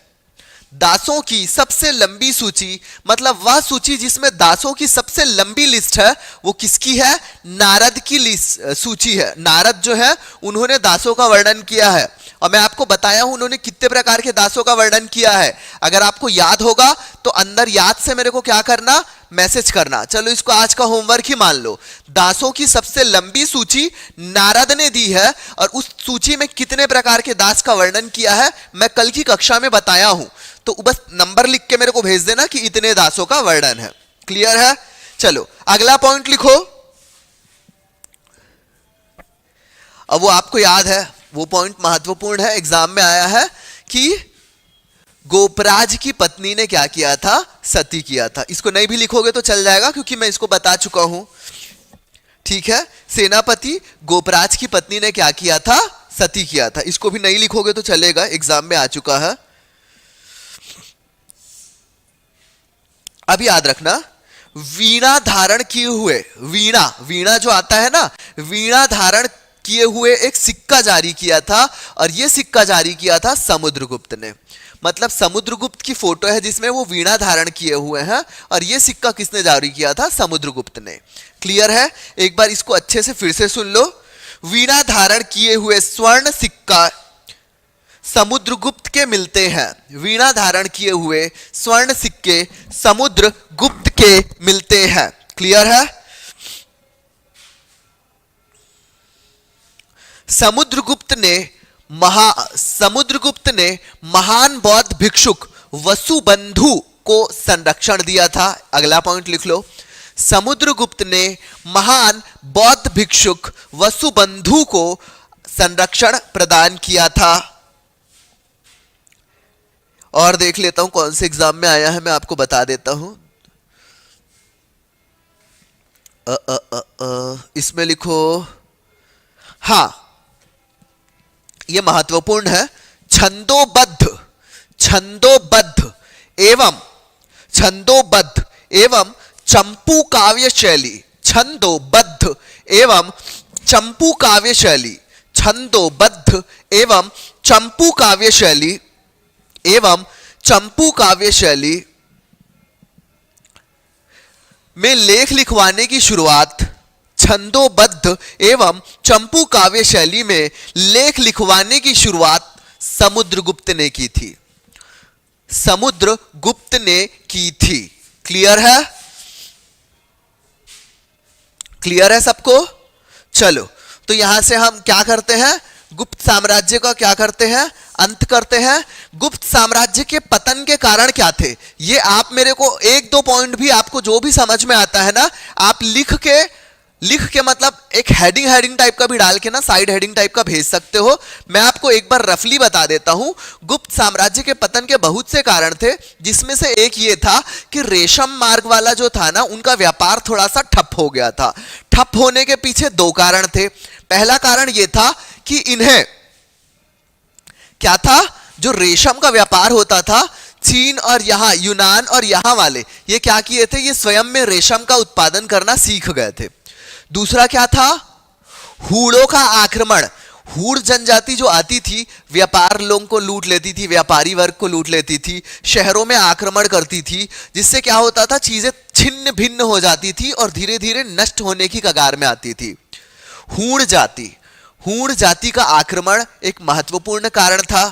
दासों की सबसे लंबी सूची मतलब वह सूची जिसमें दासों की सबसे लंबी लिस्ट है, वो किसकी है? नारद की लिस्ट सूची है। नारद जो है उन्होंने दासों का वर्णन किया है, और मैं आपको बताया हूं उन्होंने कितने प्रकार के दासों का वर्णन किया है। अगर आपको याद होगा तो अंदर याद से मेरे को क्या करना, मैसेज करना। चलो इसको आज का होमवर्क ही मान लो। दासों की सबसे लंबी सूची नारद ने दी है, और उस सूची में कितने प्रकार के दास का वर्णन किया है मैं कल की कक्षा में बताया हूं। तो बस नंबर लिख के मेरे को भेज देना कि इतने दासों का वर्णन है। क्लियर है? चलो अगला पॉइंट लिखो। अब वो आपको याद है, वो पॉइंट महत्वपूर्ण है, एग्जाम में आया है कि गोपराज की पत्नी ने क्या किया था? सती किया था। इसको नहीं भी लिखोगे तो चल जाएगा क्योंकि मैं इसको बता चुका हूं। ठीक है, सेनापति गोपराज की पत्नी ने क्या किया था? सती किया था। इसको भी नहीं लिखोगे तो चलेगा, एग्जाम में आ चुका है। अब याद रखना, वीणा धारण किए हुए, वीणा, वीणा जो आता है ना, वीणा धारण किए हुए एक सिक्का जारी किया था, और यह सिक्का जारी किया था समुद्रगुप्त ने। मतलब समुद्रगुप्त की फोटो है जिसमें वो वीणा धारण किए हुए हैं, और यह सिक्का किसने जारी किया था? समुद्रगुप्त ने। क्लियर है? एक बार इसको अच्छे से फिर से सुन लो। वीणा धारण किए हुए स्वर्ण सिक्का समुद्रगुप्त के मिलते हैं। वीणा धारण किए हुए स्वर्ण सिक्के समुद्रगुप्त के मिलते हैं। क्लियर है? समुद्रगुप्त ने महान बौद्ध भिक्षुक वसुबंधु को संरक्षण दिया था। अगला पॉइंट लिख लो, समुद्रगुप्त ने महान बौद्ध भिक्षुक वसुबंधु को संरक्षण प्रदान किया था। और देख लेता हूं कौन से एग्जाम में आया है, मैं आपको बता देता हूं। इसमें लिखो, हाँ ये महत्वपूर्ण है, छंदोबद्ध, छंदोबद्ध एवं, छंदोबद्ध एवं चंपू काव्य शैली, छंदोबद्ध एवं चंपू काव्य शैली, छंदोबद्ध एवं चंपू काव्य शैली, एवं चंपू काव्य शैली में लेख लिखवाने की शुरुआत, छंदोबद्ध एवं चंपू काव्य शैली में लेख लिखवाने की शुरुआत समुद्रगुप्त ने की थी, समुद्रगुप्त ने की थी। क्लियर है? क्लियर है सबको? चलो, तो यहां से हम क्या करते हैं, गुप्त साम्राज्य का क्या करते हैं, अंत करते हैं। गुप्त साम्राज्य के पतन के कारण क्या थे, ये आप मेरे को एक दो पॉइंट भी, आपको जो भी समझ में आता है ना, आप लिख के मतलब एक हेडिंग टाइप का भी डाल के ना, साइड हेडिंग टाइप का भेज सकते हो। मैं आपको एक बार रफली बता देता हूं। गुप्त साम्राज्य के पतन के बहुत से कारण थे, जिसमें से एक ये था कि रेशम मार्ग वाला जो था ना, उनका व्यापार थोड़ा सा ठप हो गया था। ठप होने के पीछे दो कारण थे। पहला कारण यह था कि इन्हें क्या था, जो रेशम का व्यापार होता था, चीन और यहां यूनान और यहां वाले ये क्या किए थे, ये स्वयं में रेशम का उत्पादन करना सीख गए थे। दूसरा क्या था, हूणों का आक्रमण। हूण जनजाति जो आती थी, व्यापार लोगों को लूट लेती थी, व्यापारी वर्ग को लूट लेती थी, शहरों में आक्रमण करती थी, जिससे क्या होता था, चीजें छिन्न भिन्न हो जाती थी और धीरे धीरे नष्ट होने की कगार में आती थी। हूण जाति का आक्रमण एक महत्वपूर्ण कारण था।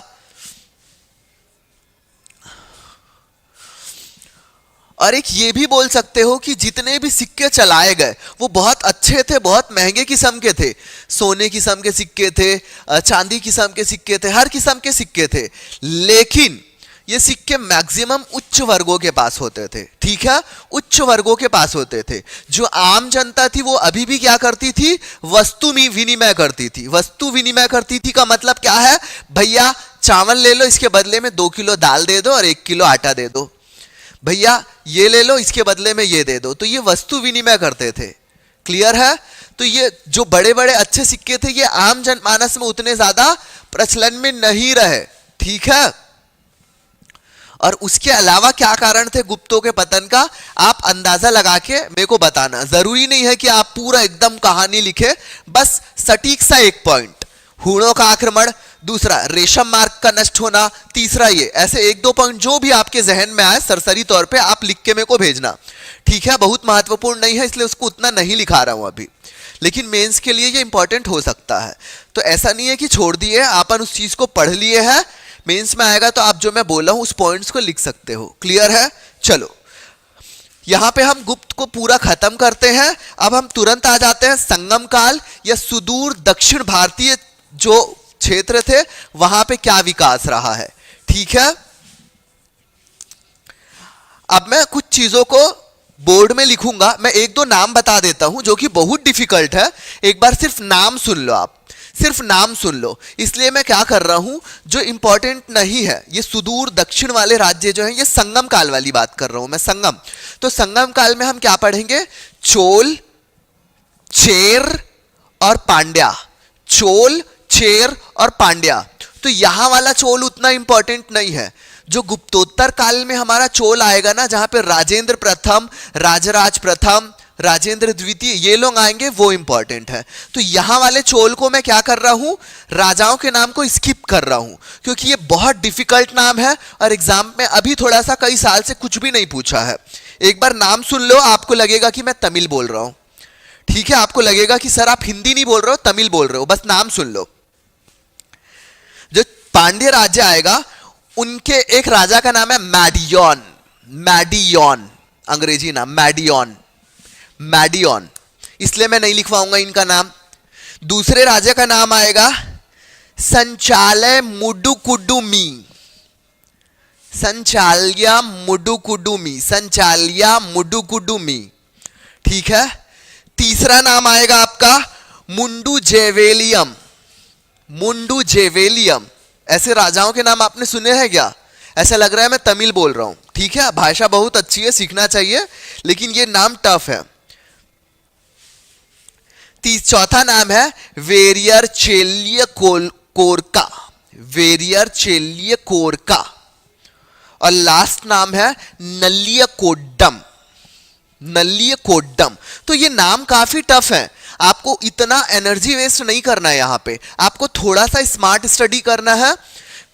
और एक ये भी बोल सकते हो कि जितने भी सिक्के चलाए गए वो बहुत अच्छे थे, बहुत महंगे किस्म के थे। सोने किस्म के सिक्के थे, चांदी किस्म के सिक्के थे, हर किस्म के सिक्के थे। लेकिन ये सिक्के मैक्सिमम उच्च वर्गों के पास होते थे। ठीक है, उच्च वर्गों के पास होते थे। जो आम जनता थी वो अभी भी क्या करती थी, वस्तु विनिमय करती थी। वस्तु विनिमय करती थी का मतलब क्या है, भैया चावल ले लो, इसके बदले में 2 किलो दाल दे दो और 1 किलो आटा दे दो। भैया ये ले लो, इसके बदले में ये दे दो। तो ये वस्तु विनिमय करते थे। क्लियर है? तो ये जो बड़े बड़े अच्छे सिक्के थे, ये आम जनमानस में उतने ज्यादा प्रचलन में नहीं रहे। ठीक है, और उसके अलावा क्या कारण थे गुप्तों के पतन का, आप अंदाजा लगा के मेरे को बताना। जरूरी नहीं है कि आप पूरा एकदम कहानी लिखे, बस सटीक सा एक पॉइंट, हूणों का आक्रमण, दूसरा रेशम मार्ग का नष्ट होना, तीसरा ये, ऐसे एक दो पॉइंट जो भी आपके जहन में आए सरसरी तौर पे आप लिख के मेरे को भेजना। ठीक है, बहुत महत्वपूर्ण नहीं है इसलिए उसको उतना नहीं लिखा रहा हूं अभी, लेकिन मेंस के लिए ये इंपॉर्टेंट हो सकता है। तो ऐसा नहीं है कि छोड़ दिए, आपन उस चीज को पढ़ लिए है, मेंस में आएगा तो आप जो मैं बोला हूं उस पॉइंट्स को लिख सकते हो। क्लियर है? चलो, यहां पे हम गुप्त को पूरा खत्म करते हैं। अब हम तुरंत आ जाते हैं संगम काल या सुदूर दक्षिण भारतीय जो क्षेत्र थे वहां पे क्या विकास रहा है। ठीक है, अब मैं कुछ चीजों को बोर्ड में लिखूंगा, मैं एक दो नाम बता देता हूं जो कि बहुत डिफिकल्ट है। एक बार सिर्फ नाम सुन लो, आप सिर्फ नाम सुन लो। इसलिए मैं क्या कर रहा हूं, जो इंपॉर्टेंट नहीं है, ये सुदूर दक्षिण वाले राज्य जो हैं, ये संगम काल वाली बात कर रहा हूं मैं, संगम। तो संगम काल में हम क्या पढ़ेंगे, चोल, चेर और पांड्या। चोल, चेर और पांड्या। तो यहां वाला चोल उतना इंपॉर्टेंट नहीं है। जो गुप्तोत्तर काल में हमारा चोल आएगा ना, जहां पे राजेंद्र प्रथम, राजराज प्रथम, राजेंद्र द्वितीय, ये लोग आएंगे, वो इंपॉर्टेंट है। तो यहां वाले चोल को मैं क्या कर रहा हूं, राजाओं के नाम को स्किप कर रहा हूं, क्योंकि ये बहुत डिफिकल्ट नाम है और एग्जाम में अभी थोड़ा सा कई साल से कुछ भी नहीं पूछा है। एक बार नाम सुन लो, आपको लगेगा कि मैं तमिल बोल रहा हूं। ठीक है, आपको लगेगा कि सर आप हिंदी नहीं बोल रहे हो, तमिल बोल रहे हो, बस नाम सुन लो। जो पांड्य राज्य आएगा, उनके एक राजा का नाम है मैडियन। मैडियन अंग्रेजी नाम, मैडियन, मैडियन, इसलिए मैं नहीं लिखवाऊंगा इनका नाम। दूसरे राजा का नाम आएगा संचालय मुडुकुडुमी। संचालिया मुडुकुडुमी, संचालिया मुडुकुडुमी। ठीक है, तीसरा नाम आएगा आपका मुंडू जेवेलियम। मुंडू जेवेलियम। ऐसे राजाओं के नाम आपने सुने हैं क्या? ऐसा लग रहा है मैं तमिल बोल रहा हूं, ठीक है, भाषा बहुत अच्छी है, सीखना चाहिए, लेकिन ये नाम टफ है। चौथा नाम है वेरियर चेल्य कोरका, वेरियर चेल्य कोरका। और लास्ट नाम है नल्लिय कोड्डम, नल्लिय कोड्डम। तो ये नाम काफी टफ है, आपको इतना एनर्जी वेस्ट नहीं करना है, यहां पे आपको थोड़ा सा स्मार्ट स्टडी करना है,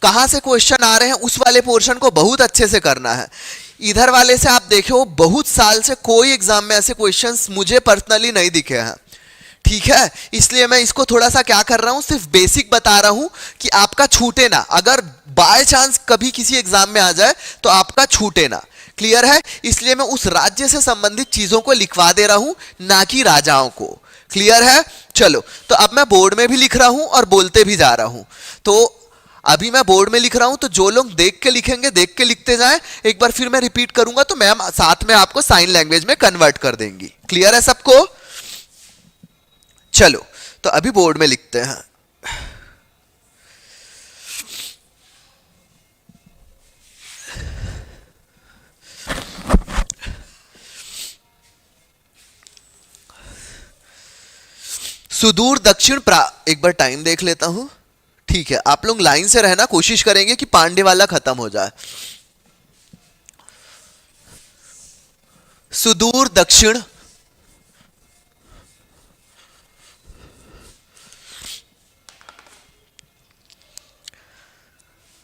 कहां से क्वेश्चन आ रहे हैं उस वाले पोर्शन को बहुत अच्छे से करना है। इधर वाले से आप देखो, बहुत साल से कोई एग्जाम में ऐसे क्वेश्चंस मुझे पर्सनली नहीं दिखे हैं, ठीक है, इसलिए मैं इसको थोड़ा सा क्या कर रहा हूं, सिर्फ बेसिक बता रहा हूं कि आपका छूटे ना, अगर बाय चांस कभी किसी एग्जाम में आ जाए तो आपका छूटे ना, क्लियर है। इसलिए मैं उस राज्य से संबंधित चीजों को लिखवा दे रहा हूं, ना कि राजाओं को, क्लियर है। चलो, तो अब मैं बोर्ड में भी लिख रहा हूं और बोलते भी जा रहा हूं। तो अभी मैं बोर्ड में लिख रहा हूं, तो जो लोग देख के लिखेंगे देख के लिखते जाएं, एक बार फिर मैं रिपीट करूंगा तो मैम साथ में आपको साइन लैंग्वेज में कन्वर्ट कर देंगी, क्लियर है सबको। चलो, तो अभी बोर्ड में लिखते हैं। सुदूर दक्षिण एक बार टाइम देख लेता हूं, ठीक है, आप लोग लाइन से रहना, कोशिश करेंगे कि पांडे वाला खत्म हो जाए। सुदूर दक्षिण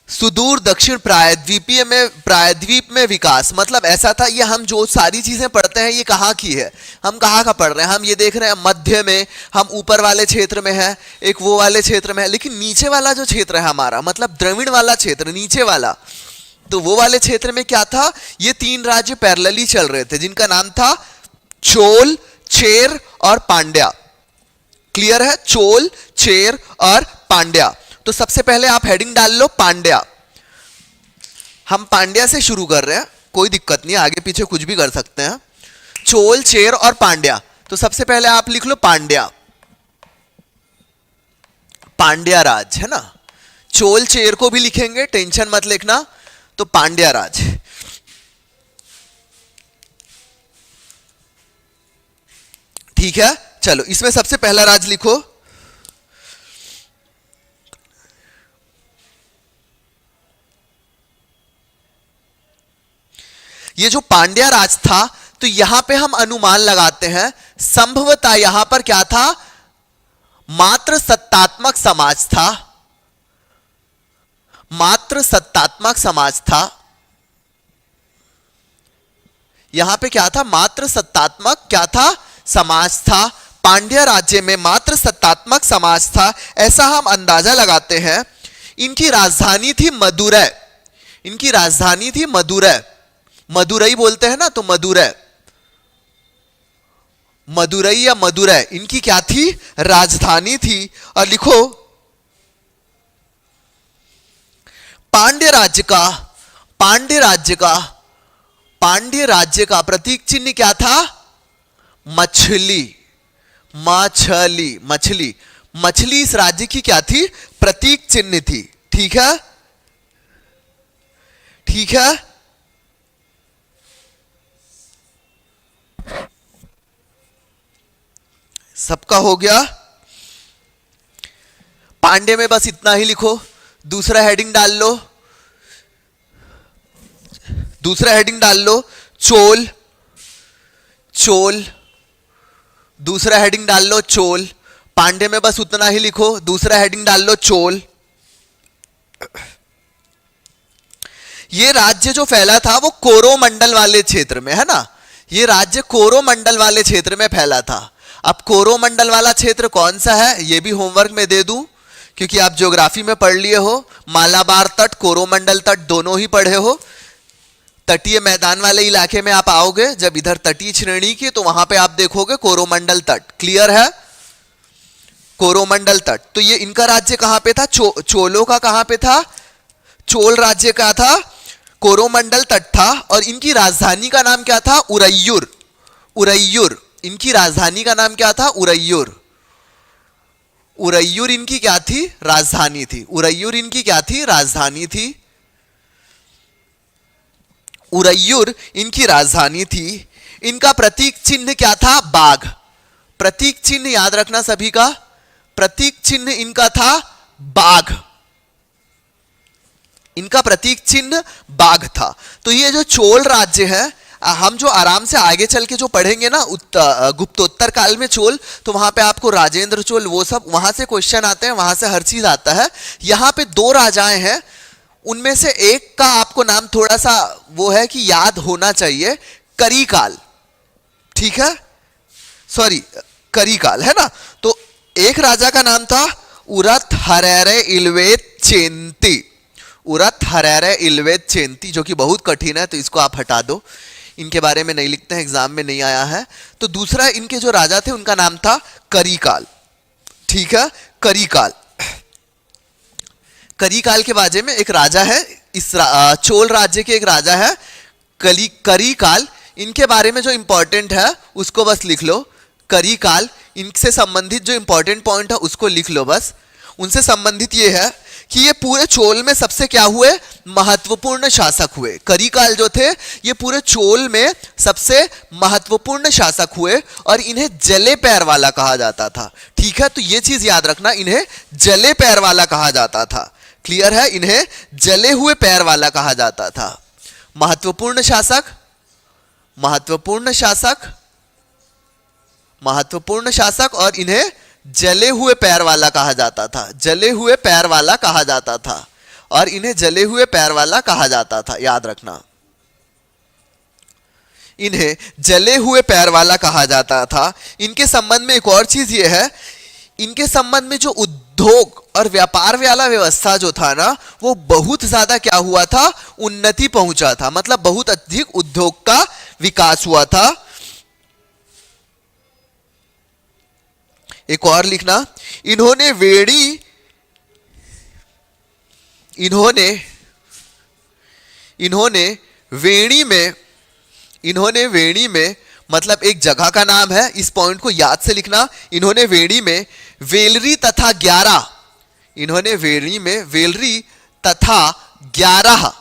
सुदूर दक्षिण प्रायद्वीप में विकास, मतलब ऐसा था, ये हम जो सारी चीजें पढ़ते हैं ये कहाँ की है, हम कहाँ का पढ़ रहे हैं, हम ये देख रहे हैं मध्य में, हम ऊपर वाले क्षेत्र में है, एक वो वाले क्षेत्र में है, लेकिन नीचे वाला जो क्षेत्र है हमारा, मतलब द्रविड़ वाला क्षेत्र, नीचे वाला, तो वो वाले क्षेत्र में क्या था, ये तीन राज्य पैरेलली चल रहे थे, जिनका नाम था चोल, चेर और पांड्या, क्लियर है, चोल, चेर और पांड्या। तो सबसे पहले आप हेडिंग डाल लो पांड्या, हम पांड्या से शुरू कर रहे हैं, कोई दिक्कत नहीं, आगे पीछे कुछ भी कर सकते हैं, चोल, चेर और पांड्या। तो सबसे पहले आप लिख लो पांड्या, पांड्या राज है ना, चोल चेर को भी लिखेंगे, टेंशन मत लिखना, तो पांड्या राज। ठीक है, चलो इसमें सबसे पहला राज लिखो, ये जो पांड्या राज था, तो यहां पे हम अनुमान लगाते हैं, संभवतः यहां पर क्या था, मात्र सत्तात्मक समाज था, मात्र सत्तात्मक समाज था, यहां पे क्या था, मात्र सत्तात्मक क्या था, समाज था, पांड्या राज्य में मात्र सत्तात्मक समाज था, ऐसा हम अंदाजा लगाते हैं। इनकी राजधानी थी मदुरै, इनकी राजधानी थी मदुरै, मदुरई बोलते हैं ना, तो मदुरै, मदुरई या मदुरै इनकी क्या थी, राजधानी थी। और लिखो पांड्य राज्य का, पांड्य राज्य का, पांड्य राज्य का प्रतीक चिन्ह क्या था, मछली, मछली, मछली, मछली इस राज्य की क्या थी, प्रतीक चिन्ह थी, ठीक है, ठीक है। सबका हो गया, पांड्य में बस इतना ही लिखो, दूसरा हेडिंग डाल लो, दूसरा हेडिंग डाल लो चोल, चोल, दूसरा हेडिंग डाल लो चोल, पांड्य में बस उतना ही लिखो, दूसरा हेडिंग डाल लो चोल। ये राज्य जो फैला था वो कोरोमंडल वाले क्षेत्र में है ना, ये राज्य कोरोमंडल वाले क्षेत्र में फैला था। अब कोरोमंडल वाला क्षेत्र कौन सा है ये भी होमवर्क में दे दूं, क्योंकि आप ज्योग्राफी में पढ़ लिए हो, मालाबार तट, कोरोमंडल तट दोनों ही पढ़े हो। तटीय मैदान वाले इलाके में आप आओगे जब इधर तटीय श्रेणी की, तो वहां पे आप देखोगे कोरोमंडल तट, क्लियर है, कोरोमंडल तट। तो ये इनका राज्य कहां पे था, चोलों का कहां पे था, चोल राज्य का था, कोरोमंडल तट था, और इनकी राजधानी का नाम क्या था, उरैयूर, उरैयूर, इनकी राजधानी का नाम क्या था, उरैयूर, उरैयूर इनकी क्या थी, राजधानी थी, उरैयूर इनकी क्या थी, राजधानी थी। उरैयुर इनकी राजधानी थी। इनका प्रतीक चिन्ह क्या था? बाघ। प्रतीक चिन्ह याद रखना सभी का, प्रतीक चिन्ह इनका था बाघ। इनका प्रतीक चिन्ह बाघ था। तो ये जो चोल राज्य है, हम जो आराम से आगे चल के जो पढ़ेंगे ना गुप्तोत्तर काल में चोल, तो वहां पे आपको राजेंद्र चोल वो सब वहां से क्वेश्चन आते हैं, वहां से हर चीज आता है। यहां पे दो राजाएं हैं, उनमें से एक का आपको नाम थोड़ा सा वो है कि याद होना चाहिए, करिकाल। ठीक है, सॉरी करिकाल है ना। तो एक राजा का नाम था उरथ हरेरे इल्वेत चेंती। उरथ हरेरे इल्वेत चेंती, जो कि बहुत कठिन है, तो इसको आप हटा दो, इनके बारे में नहीं लिखते हैं, एग्जाम में नहीं आया है। तो दूसरा इनके जो राजा थे उनका नाम था करिकाल। ठीक है, करिकाल। करिकाल के बारे में एक राजा है, इस चोल राज्य के एक राजा है करिकाल। इनके बारे में जो इंपॉर्टेंट है उसको बस लिख लो। करिकाल, इनसे संबंधित जो इंपॉर्टेंट पॉइंट है उसको लिख लो बस। उनसे संबंधित ये है कि ये पूरे चोल में सबसे क्या हुए? महत्वपूर्ण शासक हुए। करिकाल जो थे ये पूरे चोल में सबसे महत्वपूर्ण शासक हुए और इन्हें जले पैर वाला कहा जाता था। ठीक है, तो ये चीज याद रखना, इन्हें जले पैर वाला कहा जाता था। क्लियर है, इन्हें जले हुए पैर वाला कहा जाता था। महत्वपूर्ण शासक, महत्वपूर्ण शासक, महत्वपूर्ण शासक, और इन्हें जले हुए पैर वाला कहा जाता था। जले हुए पैर वाला कहा जाता था और इन्हें जले हुए पैर वाला कहा जाता था, याद रखना, इन्हें जले हुए पैर वाला कहा जाता था। इनके संबंध में एक और चीज ये है, इनके संबंध में जो उद्योग और व्यापार वाला व्यवस्था जो था ना, वो बहुत ज्यादा क्या हुआ था? उन्नति पहुंचा था। मतलब बहुत अधिक उद्योग का विकास हुआ था। एक और लिखना, इन्होंने वेणी, इन्होंने वेणी में, इन्होंने वेणी में मतलब एक जगह का नाम है, इस पॉइंट को याद से लिखना। इन्होंने वेणी में वेलरी तथा 11, इन्होंने वेणी में वेलरी तथा 11,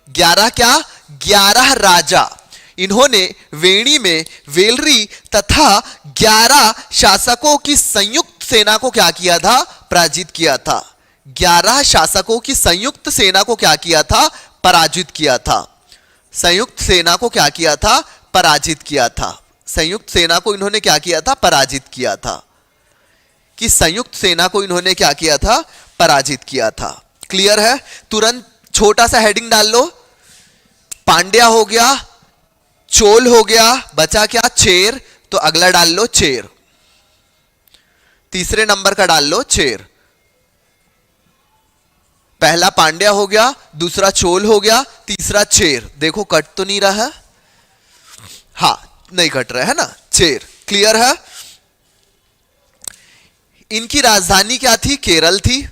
11 क्या? 11 राजा। इन्होंने वेणी में वेलरी तथा 11 शासकों की संयुक्त सेना को क्या किया था? पराजित किया था। 11 शासकों की संयुक्त सेना को क्या किया था? पराजित किया था। संयुक्त सेना को क्या किया था? पराजित किया था। संयुक्त सेना को इन्होंने क्या किया था? पराजित किया था। कि संयुक्त सेना को इन्होंने क्या किया था? पराजित किया था। क्लियर है? तुरंत छोटा सा हेडिंग डाल लो। पांड्या हो गया, चोल हो गया, बचा क्या? चेर। तो अगला डाल लो चेर, तीसरे नंबर का डाल लो चेर। पहला पांड्या हो गया, दूसरा चोल हो गया, तीसरा चेर। देखो कट तो नहीं रहा है? हाँ, नहीं कट रहा है ना? चेर। क्लियर है? इनकी राजधानी क्या थी? केरल थी।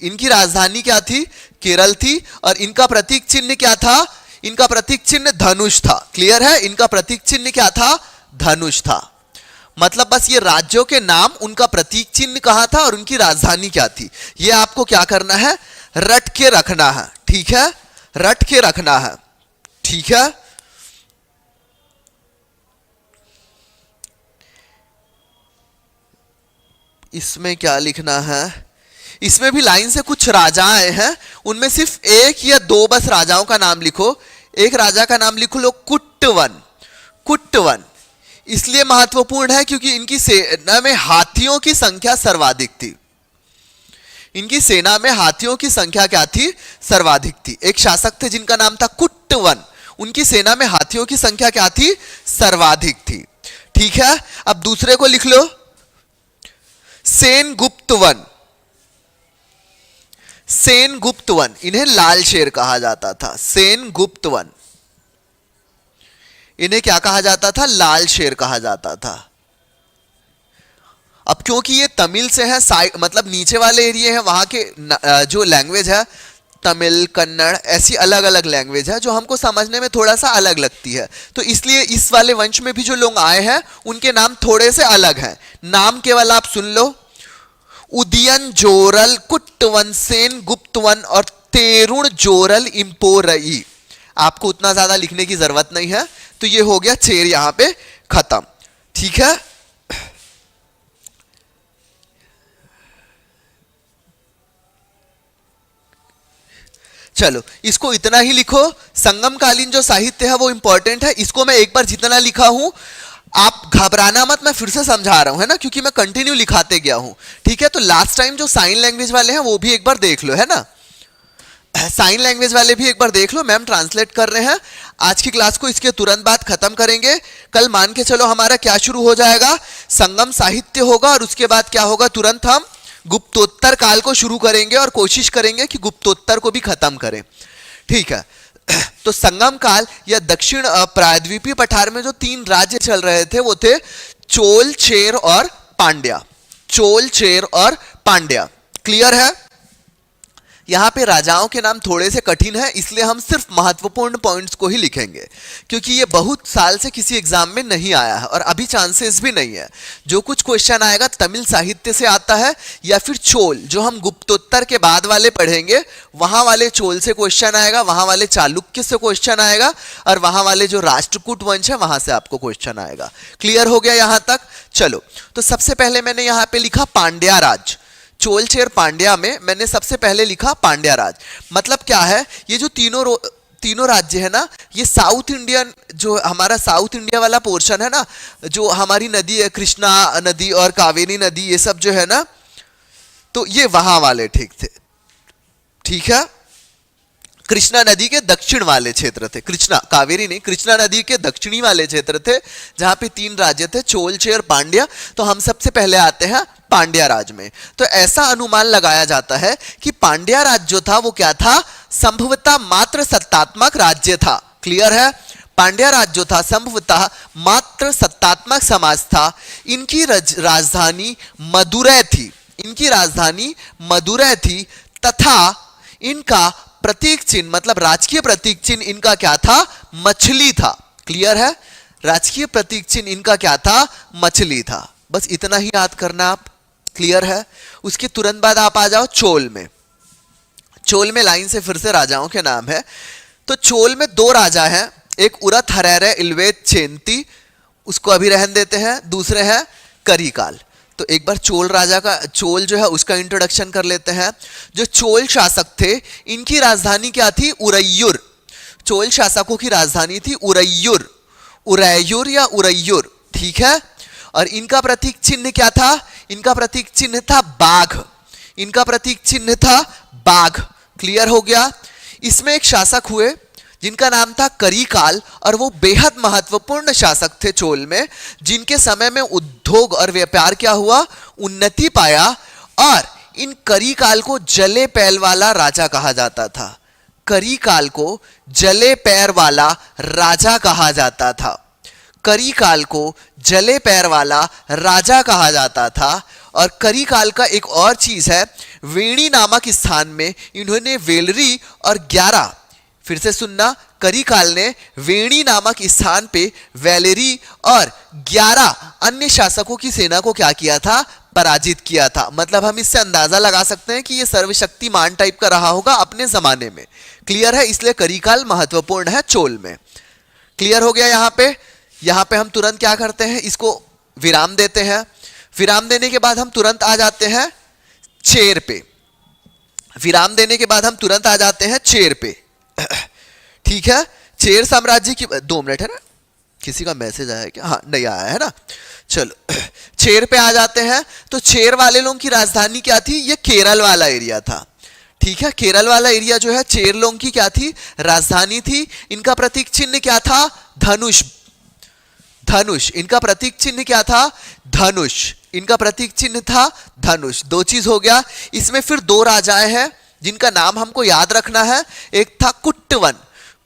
इनकी राजधानी क्या थी? केरल थी। और इनका प्रतीक चिन्ह क्या था? इनका प्रतीक चिन्ह धनुष था। क्लियर है? इनका प्रतीक चिन्ह क्या था? धनुष था। मतलब बस ये राज्यों के नाम, उनका प्रतीक चिन्ह कहां था और उनकी राजधानी क्या थी, ये आपको क्या करना है? रट के रखना है। ठीक है? रट के रखना है। ठीक है? इसमें क्या लिखना है? इसमें भी लाइन से कुछ राजाएं हैं, उनमें सिर्फ एक या दो बस राजाओं का नाम लिखो। एक राजा का नाम लिखो लो, कुट्टवन। कुट्टवन इसलिए महत्वपूर्ण है क्योंकि इनकी सेना में हाथियों की संख्या सर्वाधिक थी। इनकी सेना में हाथियों की संख्या क्या थी? सर्वाधिक थी। एक शासक थे जिनका नाम था कुट्टवन, उनकी सेना में हाथियों की संख्या क्या थी? सर्वाधिक थी। ठीक है? अब दूसरे को लिख लो, सेनगुप्तवन। सेनगुप्तवन, इन्हें लाल शेर कहा जाता था। सेनगुप्तवन, इन्हें क्या कहा जाता था? लाल शेर कहा जाता था। अब क्योंकि ये तमिल से है, मतलब नीचे वाले एरिया है, वहां के जो लैंग्वेज है, तमिल, कन्नड़, ऐसी अलग अलग लैंग्वेज है जो हमको समझने में थोड़ा सा अलग लगती है। तो इसलिए इस वाले वंश में भी जो लोग आए हैं उनके नाम थोड़े से अलग हैं। नाम केवल आप सुन लो, उदयन जोरल, कुट्टवन, सेन गुप्तवन और तेरुण जोरल इम्पोरई। आपको उतना ज्यादा लिखने की जरूरत नहीं है। तो ये हो गया चेर यहां पे खत्म, ठीक है। चलो इसको इतना ही लिखो। संगमकालीन जो साहित्य है वो इंपॉर्टेंट है, इसको मैं एक बार जितना लिखा हूं आप घबराना मत, मैं फिर से समझा रहा हूं, है ना, क्योंकि मैं कंटिन्यू लिखाते गया हूं, ठीक है। तो लास्ट टाइम जो साइन लैंग्वेज वाले हैं वो भी एक बार देख लो, है ना, साइन लैंग्वेज वाले भी एक बार देख लो, मैम ट्रांसलेट कर रहे हैं। आज की क्लास को इसके तुरंत बाद खत्म करेंगे। कल मान के चलो हमारा क्या शुरू हो जाएगा, संगम साहित्य होगा, और उसके बाद क्या होगा, तुरंत हम गुप्तोत्तर काल को शुरू करेंगे और कोशिश करेंगे कि गुप्तोत्तर को भी खत्म करें, ठीक है। तो संगम काल या दक्षिण प्रायद्वीपीय पठार में जो 3 राज्य चल रहे थे वो थे चोल, चेर और पांड्या। चोल, चेर और पांड्या, क्लियर है। यहां पे राजाओं के नाम थोड़े से कठिन है, इसलिए हम सिर्फ महत्वपूर्ण पॉइंट्स को ही लिखेंगे, क्योंकि ये बहुत साल से किसी एग्जाम में नहीं आया है और अभी चांसेस भी नहीं है। जो कुछ क्वेश्चन आएगा तमिल साहित्य से आता है, या फिर चोल जो हम गुप्तोत्तर के बाद वाले पढ़ेंगे वहां वाले चोल से क्वेश्चन आएगा, वहां वाले चालुक्य से क्वेश्चन आएगा, और वहां वाले जो राष्ट्रकूट वंश है वहां से आपको क्वेश्चन आएगा। क्लियर हो गया यहां तक। चलो तो सबसे पहले मैंने यहां पे लिखा पांड्या राज। चोल, चेर, पांड्या में मैंने सबसे पहले लिखा पांड्या राज। मतलब क्या है, ये जो तीनों राज्य है ना, ये साउथ इंडियन, जो हमारा साउथ इंडिया वाला पोर्शन है ना, जो हमारी नदी है कृष्णा नदी और कावेरी नदी, ये सब जो है ना, तो ये वहां वाले ठीक थे, ठीक है। कृष्णा नदी के दक्षिण वाले क्षेत्र थे, कृष्णा कावेरी नहीं, कृष्णा नदी के दक्षिणी वाले क्षेत्र थे, जहां पे 3 राज्य थे, चोल, चेर, पांड्या। तो हम सबसे पहले आते हैं पांड्या राज में। तो ऐसा अनुमान लगाया जाता है कि पांड्या राज जो था वो क्या था, संभवतः मात्र सत्तात्मक राज्य था। क्लियर है। पांड्या राज जो था संभवतः मात्र सत्तात्मक समाज था। इनकी राजधानी मदुरै थी, इनकी राजधानी मदुरै थी, तथा इनका प्रतीक चिन्ह, मतलब राजकीय प्रतीक चिन्ह इनका क्या था, मछली था। क्लियर है। राजकीय प्रतीक चिन्ह इनका क्या था, मछली था। बस इतना ही याद करना आप। क्लियर है। उसके तुरंत बाद आप आ जाओ चोल में। चोल में लाइन से फिर से राजाओं के नाम है। तो चोल में 2 राजा हैं, एक उरत हरेरे इल्वेत चेंती, उसको अभी रहन देते हैं, दूसरे हैं करिकाल। तो एक बार चोल राजा का, चोल जो है उसका इंट्रोडक्शन कर लेते हैं। जो चोल शासक थे इनकी राजधानी क्या थी, उरैयुर। चोल शासकों की राजधानी थी उरैयुर, उरैयुर या उरैयुर, ठीक है। और इनका प्रतीक चिन्ह क्या था, इनका प्रतीक चिन्ह था बाघ, इनका प्रतीक चिन्ह था बाघ। क्लियर हो गया। इसमें एक शासक हुए जिनका नाम था करिकाल, और वो बेहद महत्वपूर्ण शासक थे चोल में, जिनके समय में उद्योग और व्यापार क्या हुआ, उन्नति पाया। और इन करिकाल को जले पैर वाला राजा कहा जाता था। करिकाल को जले पैर वाला राजा कहा जाता था। करिकाल को जले पैर वाला राजा कहा जाता था। और करिकाल का एक और चीज है, वेणी नामक स्थान में इन्होंने वेलरी और 11, फिर से सुनना, करिकाल ने वेणी नामक स्थान पे वेलेरी और 11 अन्य शासकों की सेना को क्या किया था, पराजित किया था। मतलब हम इससे अंदाजा लगा सकते हैं कि ये सर्वशक्तिमान टाइप का रहा होगा अपने जमाने में। क्लियर है। इसलिए करिकाल महत्वपूर्ण है चोल में। क्लियर हो गया। यहां पे हम तुरंत क्या करते हैं, इसको विराम देते हैं। विराम देने के बाद हम तुरंत आ जाते हैं चेर पे। विराम देने के बाद हम तुरंत आ जाते हैं चेर पे, ठीक है। चेर साम्राज्य की 2 मिनट है ना, किसी का मैसेज आया क्या, हाँ नहीं आया है ना। चलो चेर पे आ जाते हैं। तो चेर वाले लोगों की राजधानी क्या थी, ये केरल वाला एरिया था, ठीक है। केरल वाला एरिया जो है चेर लोगों की क्या थी, राजधानी थी। इनका प्रतीक चिन्ह क्या था, धनुष। धनुष इनका प्रतीक चिन्ह क्या था, धनुष। इनका प्रतीक चिन्ह था धनुष। 2 चीज हो गया। इसमें फिर 2 राजाएं हैं जिनका नाम हमको याद रखना है। एक था कुट्टवन,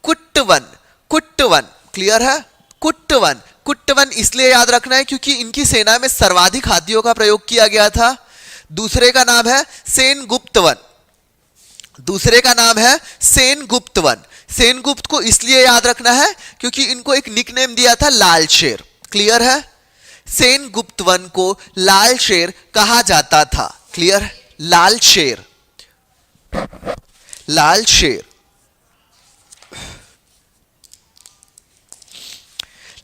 कुट्टवन, कुट्टवन। क्लियर है। कुट्टवन, कुट्टवन इसलिए याद रखना है क्योंकि इनकी सेना में सर्वाधिक हाथियों का प्रयोग किया गया था। दूसरे का नाम है सेनगुप्तवन, दूसरे का नाम है सेनगुप्तवन। सेनगुप्त को इसलिए याद रखना है क्योंकि इनको एक निकनेम दिया था लाल शेर। क्लियर है। सेनगुप्तवन को लाल शेर कहा जाता था। क्लियर। लाल शेर, लाल शेर।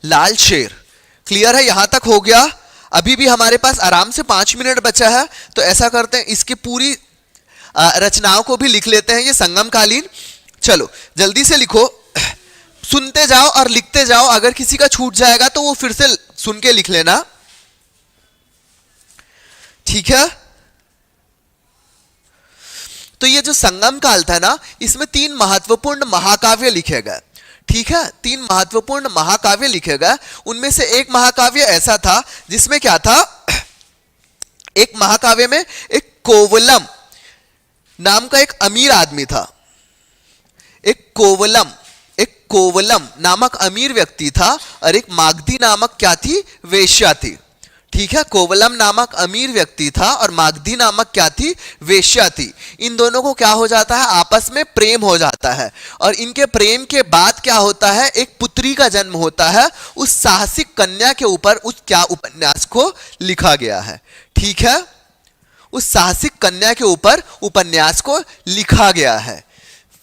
लाल शेर। क्लियर है, यहां तक हो गया। अभी भी हमारे पास आराम से 5 मिनट बचा है, तो ऐसा करते हैं इसकी पूरी रचनाओं को भी लिख लेते हैं, ये संगमकालीन। चलो जल्दी से लिखो, सुनते जाओ और लिखते जाओ। अगर किसी का छूट जाएगा तो वो फिर से सुन के लिख लेना, ठीक है। तो ये जो संगम काल था ना, इसमें 3 महत्वपूर्ण महाकाव्य लिखे गए, ठीक है। 3 महत्वपूर्ण महाकाव्य लिखे गए। उनमें से एक महाकाव्य ऐसा था जिसमें क्या था, एक महाकाव्य में एक कोवलम नाम का एक अमीर आदमी था। एक कोवलम नामक अमीर व्यक्ति था, और एक मागधी नामक क्या थी, वेश्या थी, ठीक है। कोवलम नामक अमीर व्यक्ति था और मागधी नामक क्या थी, वेश्या थी। इन दोनों को क्या हो जाता है, आपस में प्रेम हो जाता है, और इनके प्रेम के बाद क्या होता है, एक पुत्री का जन्म होता है। उस साहसिक कन्या के ऊपर उस क्या उपन्यास को लिखा गया है, ठीक है। उस साहसिक कन्या के ऊपर उपन्यास को लिखा गया है।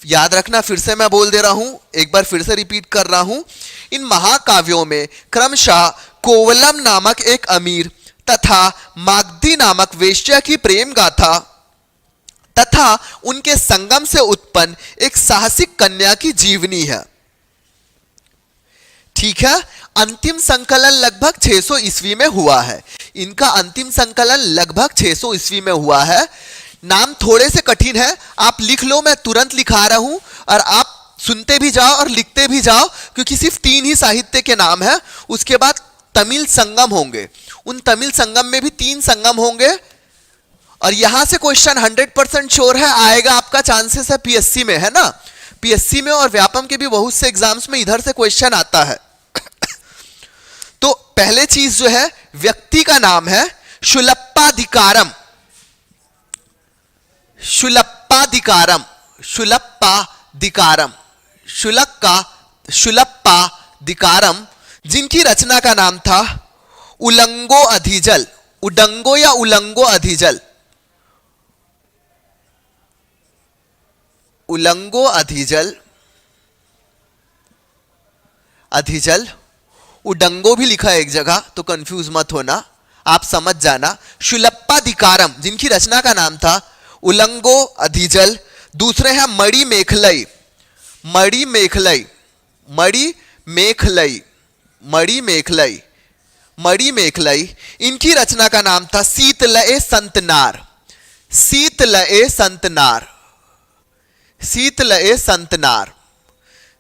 याद रखना, फिर से मैं बोल दे रहा हूं, एक बार फिर से रिपीट कर रहा हूं। इन महाकाव्यों में क्रमशः कोवलम नामक एक अमीर तथा मागधी नामक वेश्या की प्रेम गाथा तथा उनके संगम से उत्पन्न एक साहसिक कन्या की जीवनी है, ठीक है। अंतिम संकलन लगभग 600 ईस्वी में हुआ है। इनका अंतिम संकलन लगभग 600 ईस्वी में हुआ है। नाम थोड़े से कठिन है, आप लिख लो, मैं तुरंत लिखा रहा हूं, और आप सुनते भी जाओ और लिखते भी जाओ, क्योंकि सिर्फ 3 ही साहित्य के नाम है। उसके बाद तमिल संगम होंगे, उन तमिल संगम में भी 3 संगम होंगे, और यहां से क्वेश्चन 100% श्योर है आएगा, आपका चांसेस है पीएससी में, है ना। पीएससी में और व्यापम के भी बहुत से एग्जाम्स में इधर से क्वेश्चन आता है। तो पहले चीज जो है, व्यक्ति का नाम है शुलप्पाधिकारम। शुलप्पाधिकारम, जिनकी रचना का नाम था उलंगो अधिजल। उडंगो या उलंगो अधिजल, उलंगो अधिजल, अधिजल, उडंगो भी लिखा है एक जगह, तो कंफ्यूज मत होना, आप समझ जाना। शुलप्पाधिकारम, जिनकी रचना का नाम था उलंगो अधिजल। दूसरे हैं मणि मेखलई, मणि मेखलई, मणि मेखलई, मणि मेखलई, मणि मेखलई। इनकी रचना का नाम था शीतलये संतनार, शीतलये संतनार, शीतलये संतनार,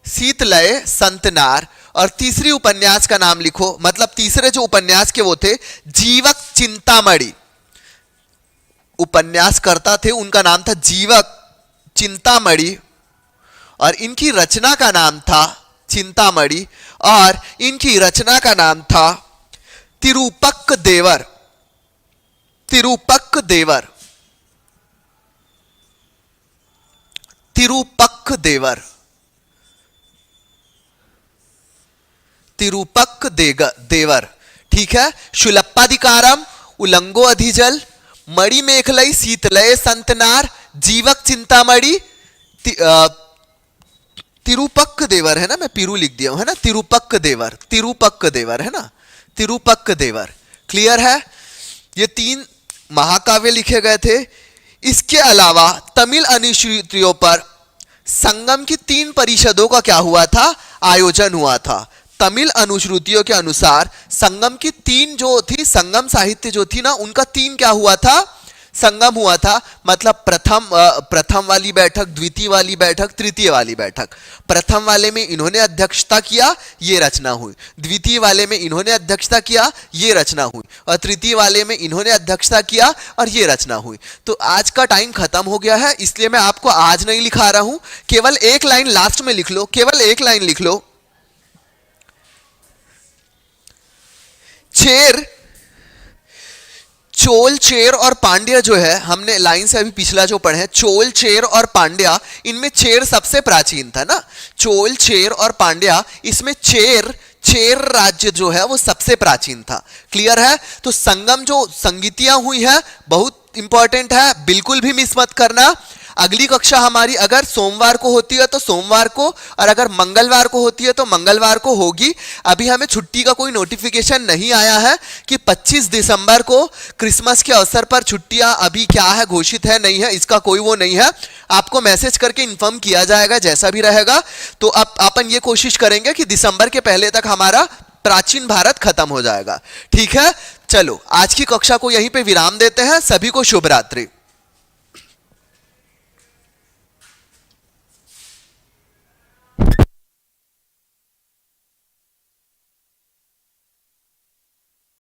शीतलये संतनार। और तीसरी उपन्यास का नाम लिखो, मतलब तीसरे जो उपन्यास के वो थे, जीवक चिंतामणि। उपन्यासकर्ता थे, उनका नाम था जीवक चिंतामणि, और इनकी रचना का नाम था चिंतामणि, और इनकी रचना का नाम था तिरुपक्क देवर, तिरुपक्क देवर, तिरुपक्क देवर, तिरुपक्क देवर, ठीक है। शुलप्पाधिकारम, उलंगो अधिजल, मणि मेखलई, शीतलये संतनार, जीवक चिंतामणि, तिरुपक्क देवर, है ना, मैं पीरू लिख दिया हूं, है ना, तिरुपक्क देवर, तिरुपक्क देवर, है ना, तिरुपक्क देवर। क्लियर है, ये 3 महाकाव्य लिखे गए थे। इसके अलावा तमिल अनुश्रुतियों पर संगम की 3 परिषदों का क्या हुआ था, आयोजन हुआ था। तमिल अनुश्रुतियों के अनुसार संगम की 3 जो थी, संगम साहित्य जो थी ना, उनका 3 क्या हुआ था, संगम हुआ था। मतलब प्रथम वाली बैठक, द्वितीय वाली बैठक, तृतीय वाली बैठक। प्रथम वाले में इन्होंने अध्यक्षता किया, ये रचना हुई। द्वितीय वाले में इन्होंने अध्यक्षता किया, ये रचना हुई। और तृतीय वाले में इन्होंने अध्यक्षता किया और ये रचना हुई। तो आज का टाइम खत्म हो गया है, इसलिए मैं आपको आज नहीं लिखा रहा हूं, केवल एक लाइन लास्ट में लिख लो, केवल एक लाइन लिख लो। चोल, चेर और पांड्या जो है, हमने लाइन से अभी पिछला जो पढ़े, चोल, चेर और पांड्या, इनमें चेर सबसे प्राचीन था ना। चोल, चेर और पांड्या, इसमें चेर राज्य जो है वो सबसे प्राचीन था। क्लियर है। तो संगम जो संगीतियां हुई है बहुत इंपॉर्टेंट है, बिल्कुल भी मिस मत करना। अगली कक्षा हमारी अगर सोमवार को होती है तो सोमवार को, और अगर मंगलवार को होती है तो मंगलवार को होगी। अभी हमें छुट्टी का कोई नोटिफिकेशन नहीं आया है कि 25 दिसंबर को क्रिसमस के अवसर पर छुट्टियां अभी क्या है, घोषित है नहीं है, इसका कोई वो नहीं है। आपको मैसेज करके इन्फॉर्म किया जाएगा जैसा भी रहेगा। तो अब अपन ये कोशिश करेंगे कि दिसंबर के पहले तक हमारा प्राचीन भारत खत्म हो जाएगा। ठीक है, चलो आज की कक्षा को यहीं पे विराम देते हैं। सभी को शुभ रात्रि।